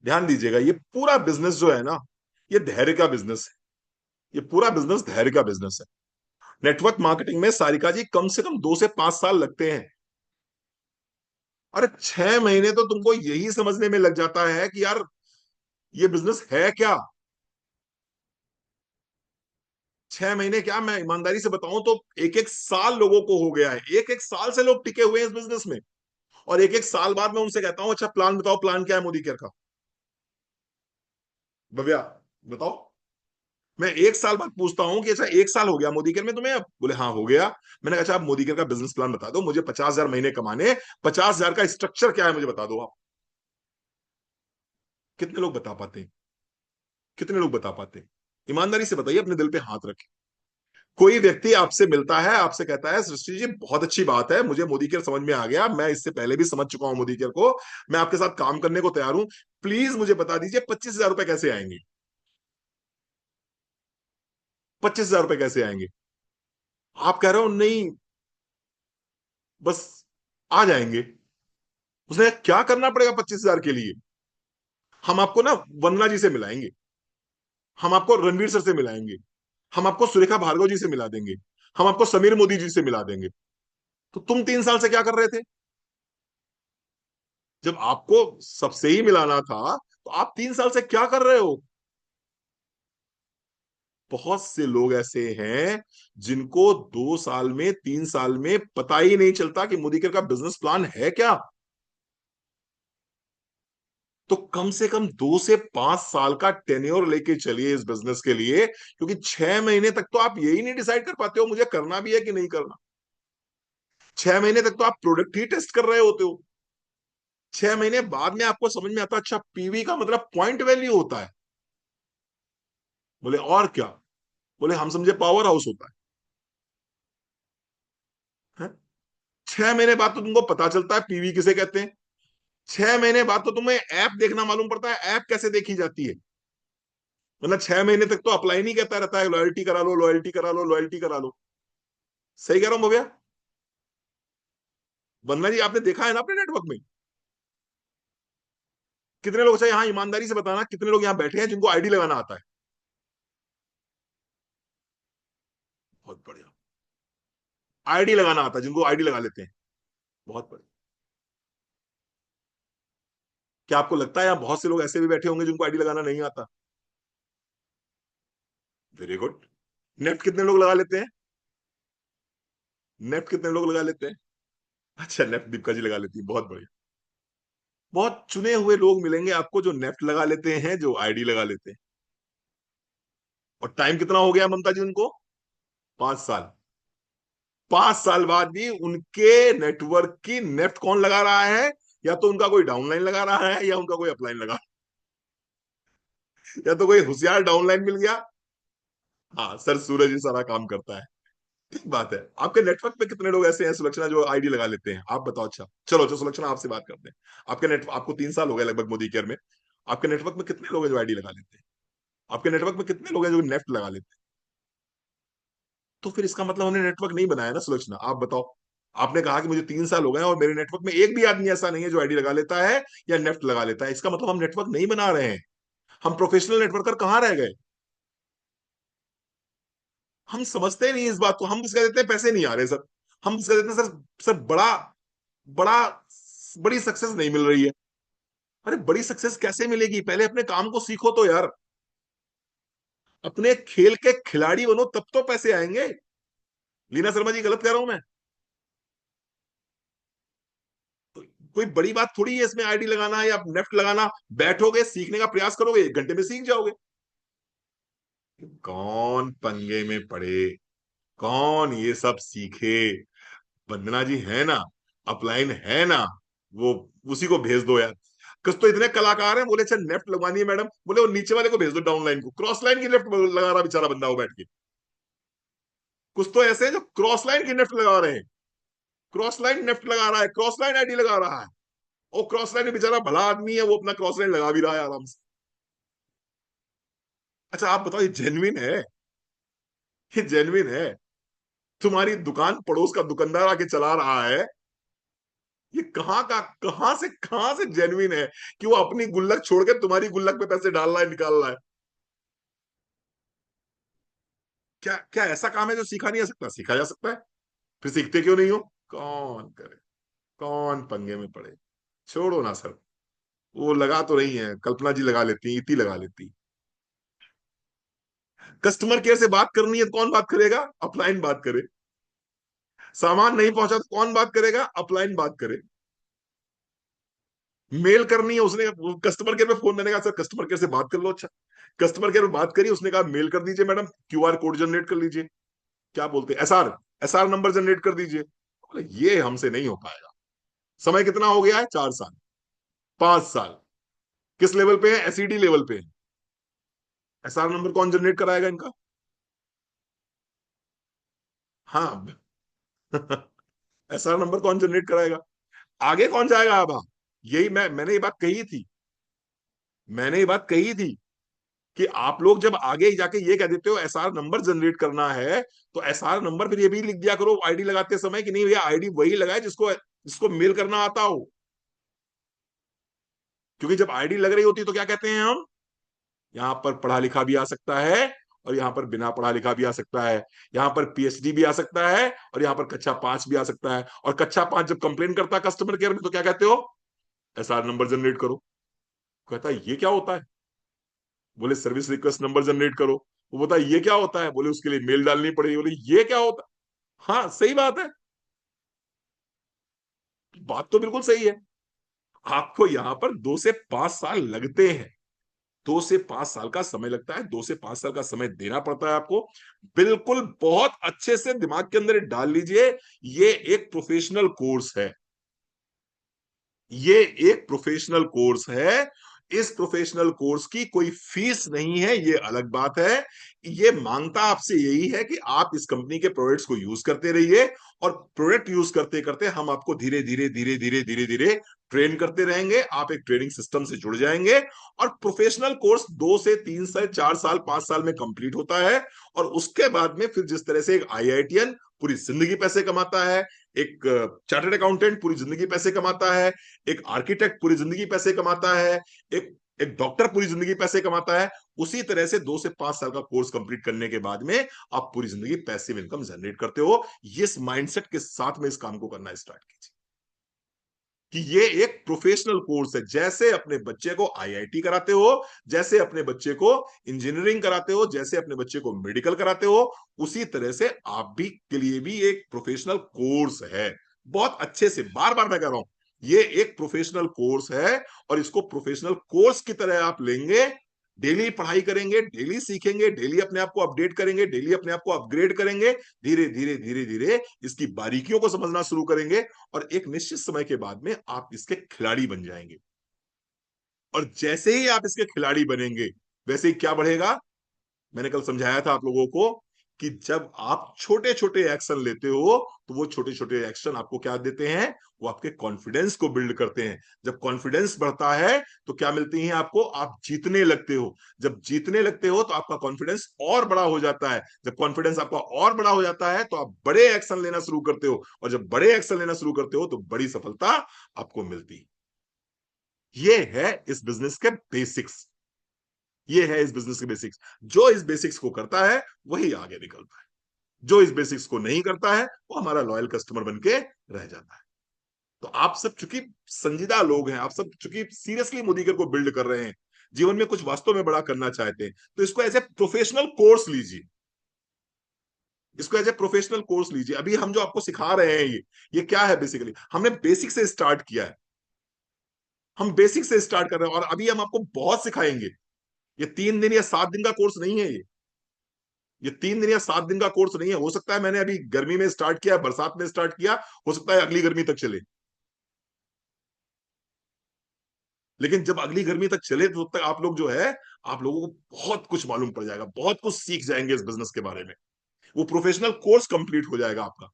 ध्यान दीजिएगा, ये पूरा business जो है ना, ये धैर्य का बिजनेस है। ये पूरा बिजनेस धैर्य का बिजनेस है। नेटवर्क मार्केटिंग में सारिका जी कम से कम 2 से 5 साल लगते हैं। अरे 6 महीने तो तुमको यही समझने में लग जाता है कि यार ये बिजनेस है क्या। 6 महीने क्या, मैं ईमानदारी से बताऊं तो एक एक साल लोगों को हो गया है, एक एक साल से लोग टिके हुए हैं इस बिजनेस में। और एक एक साल बाद मैं उनसे कहता हूं अच्छा प्लान बताओ, प्लान क्या है मोदी केयर का। भव्या बताओ। मैं एक साल बाद पूछता हूँ कि अच्छा 1 साल हो गया मोदी केयर में तुम्हें, अब बोले हाँ हो गया। मैंने कहा अच्छा आप मोदी केयर का बिजनेस प्लान बता दो, मुझे 50,000 महीने कमाने, 50,000 का स्ट्रक्चर क्या है मुझे बता दो आप। कितने लोग बता पाते हैं? कितने लोग बता पाते हैं? ईमानदारी से बताइए, अपने दिल पे हाथ रखें। कोई व्यक्ति आपसे मिलता है, आपसे कहता है सृष्टि जी बहुत अच्छी बात है, मुझे मोदी केयर समझ में आ गया, मैं इससे पहले भी समझ चुका हूं मोदी केयर को, मैं आपके साथ काम करने को तैयार हूं, प्लीज मुझे बता दीजिए 25,000 रुपए कैसे आएंगे। 25,000 रुपए कैसे आएंगे? आप कह रहे हो नहीं, बस आ जाएंगे। उसने कहा, क्या करना पड़ेगा 25,000 के लिए? हम आपको ना वंदना जी से मिलाएंगे, हम आपको रणवीर सर से मिलाएंगे, हम आपको सुरेखा भार्गव जी से मिला देंगे, हम आपको समीर मोदी जी से मिला देंगे। तो तुम 3 साल से क्या कर रहे थे? जब आपको सबसे ही मिलाना था तो आप 3 साल से क्या कर रहे हो? बहुत से लोग ऐसे हैं जिनको 2 साल में, 3 साल में पता ही नहीं चलता कि मोदी केयर का बिजनेस प्लान है क्या। तो कम से कम 2 से 5 साल का टेन्योर लेके चलिए इस बिजनेस के लिए, क्योंकि 6 महीने तक तो आप यही नहीं डिसाइड कर पाते हो मुझे करना भी है कि नहीं करना। 6 महीने तक तो आप प्रोडक्ट ही टेस्ट कर रहे होते हो। 6 महीने बाद में आपको समझ में आता अच्छा पीवी का मतलब पॉइंट वैल्यू होता है। बोले और क्या? बोले हम समझे पावर हाउस होता है। 6 महीने बाद तो तुमको पता चलता है पीवी किसे कहते हैं। 6 महीने बाद तो तुम्हें ऐप देखना मालूम पड़ता है, ऐप कैसे देखी जाती है। मतलब 6 महीने तक तो अप्लाई नहीं कहता रहता है लॉयल्टी करा लो, लॉयल्टी करा लो, लॉयल्टी करा लो। सही कह रहा हूं भैया? वंदना जी आपने देखा है ना अपने नेटवर्क में कितने लोग, अच्छा यहाँ ईमानदारी से बताना कितने लोग यहाँ बैठे हैं जिनको आईडी लगाना आता है? बहुत बढ़िया। आईडी लगाना आता है जिनको, आईडी लगा लेते हैं। बहुत बढ़िया। क्या आपको लगता है यहाँ बहुत से लोग ऐसे भी बैठे होंगे जिनको आईडी लगाना नहीं आता? Very good. नेफ्ट कितने लोग लगा लेते हैं? नेफ्ट कितने लोग लगा लेते हैं? अच्छा नेफ्ट दीपिका जी लगा लेती है, बहुत बढ़िया। बहुत चुने हुए लोग मिलेंगे आपको जो नेफ्ट लगा लेते हैं, जो आईडी लगा लेते हैं। और टाइम कितना हो गया ममता जी उनको? 5 साल। 5 साल बाद भी उनके नेटवर्क की नेफ्ट कौन लगा रहा है? या तो उनका कोई डाउनलाइन लगा रहा है या उनका कोई अपलाइन लगा, या तो कोई होशियार डाउनलाइन मिल गया। हाँ सर, सूरज ही सारा काम करता है। ठीक बात है। आपके नेटवर्क पे कितने लोग ऐसे हैं सुलक्षणा जो आईडी लगा लेते हैं, आप बताओ। अच्छा चलो अच्छा सुलक्षणा आपसे बात करते हैं। आपके नेट आपको 3 साल हो गए लगभग मोदी केयर में। आपके नेटवर्क में कितने लोग हैं जो आईडी लगा लेते हैं? आपके नेटवर्क में कितने लोग हैं जो नेफ्ट लगा लेते हैं? तो फिर इसका मतलब हमने नेटवर्क नहीं बनाया ना सुलक्षणा, आप बताओ। आपने कहा कि मुझे 3 साल हो गए और मेरे नेटवर्क में एक भी आदमी ऐसा नहीं है जो आईडी लगा लेता है या नेफ्ट लगा लेता है, इसका मतलब हम नेटवर्क नहीं बना रहे हैं। हम प्रोफेशनल नेटवर्कर कहाँ रह गए? हम समझते ही नहीं इस बात को, हम बस कह देते हैं पैसे नहीं आ रहे सर। हम बस कह देते हैं सर, सर बड़ा बड़ा बड़ी सक्सेस नहीं मिल रही है। अरे बड़ी सक्सेस कैसे मिलेगी, पहले अपने काम को सीखो तो यार। अपने खेल के खिलाड़ी बनो तब तो पैसे आएंगे। लीना शर्मा जी गलत कह रहा हूं मैं? तो कोई बड़ी बात थोड़ी है इसमें आईडी लगाना या नेफ्ट लगाना। बैठोगे सीखने का प्रयास करोगे, 1 घंटे में सीख जाओगे। कौन पंगे में पड़े, कौन ये सब सीखे? वंदना जी है ना, अपलाइन है ना, वो उसी को भेज दो यार। कुछ तो इतने कलाकार हैं, बोले अच्छा लेफ्ट लगवानी है मैडम, बोले वो नीचे वाले को भेज दो, डाउन लाइन को, क्रॉस लाइन की लेफ्ट लगा रहा बेचारा बंदा वो बैठ के। कुछ तो ऐसे हैं जो क्रॉस लाइन की लेफ्ट लगा रहे हैं, क्रॉस लाइन लेफ्ट लगा रहा है, क्रॉस लाइन आईडी लगा रहा है। और क्रॉस लाइन में बेचारा भला आदमी है, वो अपना क्रॉस लाइन लगा भी रहा है आराम से। अच्छा आप बताओ, ये जेन्युइन है? ये जेन्युइन है? तुम्हारी दुकान पड़ोस का दुकानदार आके चला रहा है, ये कहां से जेन्युइन है कि वो अपनी गुल्लक छोड़ के तुम्हारी गुल्लक पे पैसे डाल रहा है, निकाल रहा है? क्या क्या ऐसा काम है जो सीखा नहीं जा सकता? सीखा जा सकता है। फिर सीखते क्यों नहीं हो? कौन करे, कौन पंगे में पड़े? छोड़ो ना सर। वो लगा तो रही है, कल्पना जी लगा लेती, इति लगा लेती। कस्टमर केयर से बात करनी है तो कौन बात करेगा? अपलाइन बात करे। सामान नहीं पहुंचा तो कौन बात करेगा? अपलाइन बात करे। मेल करनी है, उसने कस्टमर केयर पे फोन मैंने कहा सर कस्टमर केयर से बात कर लो। अच्छा, कस्टमर केयर में बात करी, उसने कहा मेल कर दीजिए मैडम, क्यूआर कोड जनरेट कर लीजिए, क्या बोलते हैं, एसआर, एसआर नंबर जनरेट कर दीजिए। बोले ये हमसे नहीं हो पाएगा। समय कितना हो गया है? 4 साल, 5 साल। किस लेवल पे है? एसईडी लेवल पे है। एसआर नंबर कौन जनरेट कराएगा इनका? हाँ। एसआर नंबर कौन जनरेट कराएगा? आगे कौन जाएगा अब? हाँ, यही मैंने ये बात कही थी। मैंने ये बात कही थी कि आप लोग जब आगे जाके ये कह देते हो एसआर नंबर जनरेट करना है, तो एसआर नंबर फिर ये भी लिख दिया करो आईडी लगाते समय कि नहीं भैया आईडी वही लगाए जिसको जिसको मेल करना आता हो। क्योंकि जब आईडी लग रही होती है तो क्या कहते हैं हम? यहाँ पर पढ़ा लिखा भी आ सकता है, और यहाँ पर बिना पढ़ा लिखा भी आ सकता है। यहाँ पर पीएचडी भी आ सकता है, और यहाँ पर कक्षा 5 भी आ सकता है। और कक्षा 5 जब कंप्लेन करता है कस्टमर केयर में तो क्या कहते हो? एसआर नंबर जनरेट करो। कहता है ये क्या होता है? बोले सर्विस रिक्वेस्ट नंबर जनरेट करो। वो बोलता है ये क्या होता है? बोले उसके लिए मेल डालनी पड़ेगी। बोले ये क्या होता है? हाँ सही बात है, बात तो बिल्कुल सही है। आपको यहां पर 2 से 5 साल लगते हैं। 2 से 5 साल का समय लगता है, 2 से 5 साल का समय देना पड़ता है आपको। बिल्कुल बहुत अच्छे से दिमाग के अंदर डाल लीजिए, ये एक प्रोफेशनल कोर्स है। ये एक प्रोफेशनल कोर्स है। इस प्रोफेशनल कोर्स की कोई फीस नहीं है, ये अलग बात है। ये मांगता आपसे यही है कि आप इस कंपनी के प्रोडक्ट्स को यूज करते रहिए, और प्रोडक्ट यूज करते करते हम आपको धीरे धीरे धीरे धीरे धीरे धीरे ट्रेन करते रहेंगे। आप एक ट्रेनिंग सिस्टम से जुड़ जाएंगे, और प्रोफेशनल कोर्स 2 से 3 साल, 4 साल, 5 साल में कंप्लीट होता है। और उसके बाद में फिर जिस तरह से एक आईआईटीएन पूरी जिंदगी पैसे कमाता है, एक चार्टर्ड अकाउंटेंट पूरी जिंदगी पैसे कमाता है, एक आर्किटेक्ट पूरी जिंदगी पैसे कमाता है, एक एक डॉक्टर पूरी जिंदगी पैसे कमाता है, उसी तरह से 2 से 5 साल का कोर्स कंप्लीट करने के बाद में आप पूरी जिंदगी पैसिव इनकम जनरेट करते हो। इस माइंडसेट के साथ में इस काम को करना स्टार्ट कीजिए कि ये एक प्रोफेशनल कोर्स है। जैसे अपने बच्चे को आईआईटी कराते हो, जैसे अपने बच्चे को इंजीनियरिंग कराते हो, जैसे अपने बच्चे को मेडिकल कराते हो, उसी तरह से आप भी के लिए भी एक प्रोफेशनल कोर्स है। बहुत अच्छे से बार बार मैं कह रहा हूं, ये एक प्रोफेशनल कोर्स है। और इसको प्रोफेशनल कोर्स की तरह आप लेंगे, डेली पढ़ाई करेंगे, डेली सीखेंगे, डेली अपने आप को अपडेट करेंगे, डेली अपने आप को अपग्रेड करेंगे, धीरे धीरे धीरे धीरे इसकी बारीकियों को समझना शुरू करेंगे, और एक निश्चित समय के बाद में आप इसके खिलाड़ी बन जाएंगे। और जैसे ही आप इसके खिलाड़ी बनेंगे, वैसे ही क्या बढ़ेगा? मैंने कल समझाया था आप लोगों को कि जब आप छोटे छोटे एक्शन लेते हो, तो वो छोटे छोटे एक्शन आपको क्या देते हैं? वो आपके कॉन्फिडेंस को बिल्ड करते हैं। जब कॉन्फिडेंस बढ़ता है तो क्या मिलती है आपको? आप जीतने लगते हो। जब जीतने लगते हो तो आपका कॉन्फिडेंस और बड़ा हो जाता है। जब कॉन्फिडेंस आपका और बड़ा हो जाता है तो आप बड़े एक्शन लेना शुरू करते हो, और जब बड़े एक्शन लेना शुरू करते हो तो बड़ी सफलता आपको मिलती है। ये है इस बिजनेस के बेसिक्स। ये है इस बिजनेस के बेसिक्स। जो इस बेसिक्स को करता है वही आगे निकलता है। जो इस बेसिक्स को नहीं करता है वो हमारा लॉयल कस्टमर बन के रह जाता है। तो आप सब चूंकि संजीदा लोग हैं, आप सब चूंकि सीरियसली मोदीकर को बिल्ड कर रहे हैं, जीवन में कुछ वास्तव में बड़ा करना चाहते हैं, तो इसको एज ए प्रोफेशनल कोर्स लीजिए। इसको एज ए प्रोफेशनल कोर्स लीजिए। अभी हम जो आपको सिखा रहे हैं, ये क्या है? बेसिकली हमने बेसिक से स्टार्ट किया है। हम बेसिक से स्टार्ट कर रहे हैं, और अभी हम आपको बहुत सिखाएंगे। ये 3 दिन या 7 दिन का कोर्स नहीं है। ये 3 दिन या 7 दिन का कोर्स नहीं है। हो सकता है मैंने अभी गर्मी में स्टार्ट किया, बरसात में स्टार्ट किया, हो सकता है अगली गर्मी तक चले। लेकिन जब अगली गर्मी तक चले तो तब तक आप लोग जो है, आप लोगों को बहुत कुछ मालूम पड़ जाएगा, बहुत कुछ सीख जाएंगे इस बिजनेस के बारे में। वो प्रोफेशनल कोर्स कंप्लीट हो जाएगा आपका।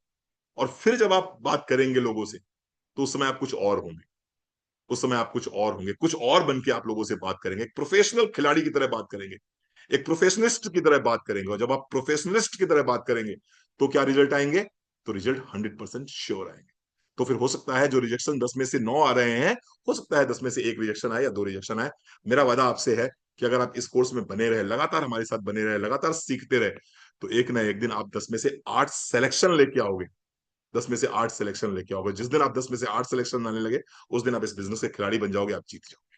और फिर जब आप बात करेंगे लोगों से, तो उस समय आप कुछ और होंगे। उस समय आप कुछ और होंगे, कुछ और बन के आप लोगों से बात करेंगे, एक प्रोफेशनल खिलाड़ी की तरह बात करेंगे, एक प्रोफेशनलिस्ट की तरह बात करेंगे। और जब आप प्रोफेशनलिस्ट की तरह बात करेंगे तो क्या रिजल्ट आएंगे? तो रिजल्ट 100% श्योर आएंगे। तो फिर हो सकता है जो रिजेक्शन 10 में से 9 आ रहे हैं, हो सकता है 10 में से 1 रिजेक्शन आए या 2 रिजेक्शन आए। मेरा वादा आपसे है कि अगर आप इस कोर्स में बने रहे, लगातार हमारे साथ बने रहे, लगातार सीखते रहे, तो एक ना एक दिन आप 10 में से 8 सिलेक्शन लेके आओगे। 10 में से 8 सिलेक्शन लेके आओगे। जिस दिन आप 10 में से 8 सिलेक्शन आने लगे, उस दिन आप इस बिजनेस के खिलाड़ी बन जाओगे, आप जीत जाओगे।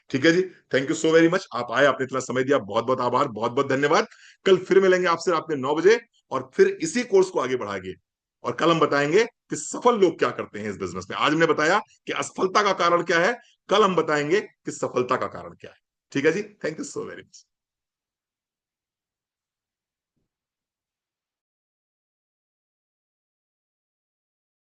ठीक है जी। Thank you so very much, आप आए, आपने इतना समय दिया, बहुत बहुत आभार, बहुत बहुत धन्यवाद। कल फिर मिलेंगे आपसे रात में 9 बजे, और फिर इसी कोर्स को आगे बढ़ाएंगे। और कल हम बताएंगे कि सफल लोग क्या करते हैं इस बिजनेस में। आज हमने बताया कि असफलता का कारण क्या है, कल हम बताएंगे कि सफलता का कारण क्या है। ठीक है जी। Thank you so very much.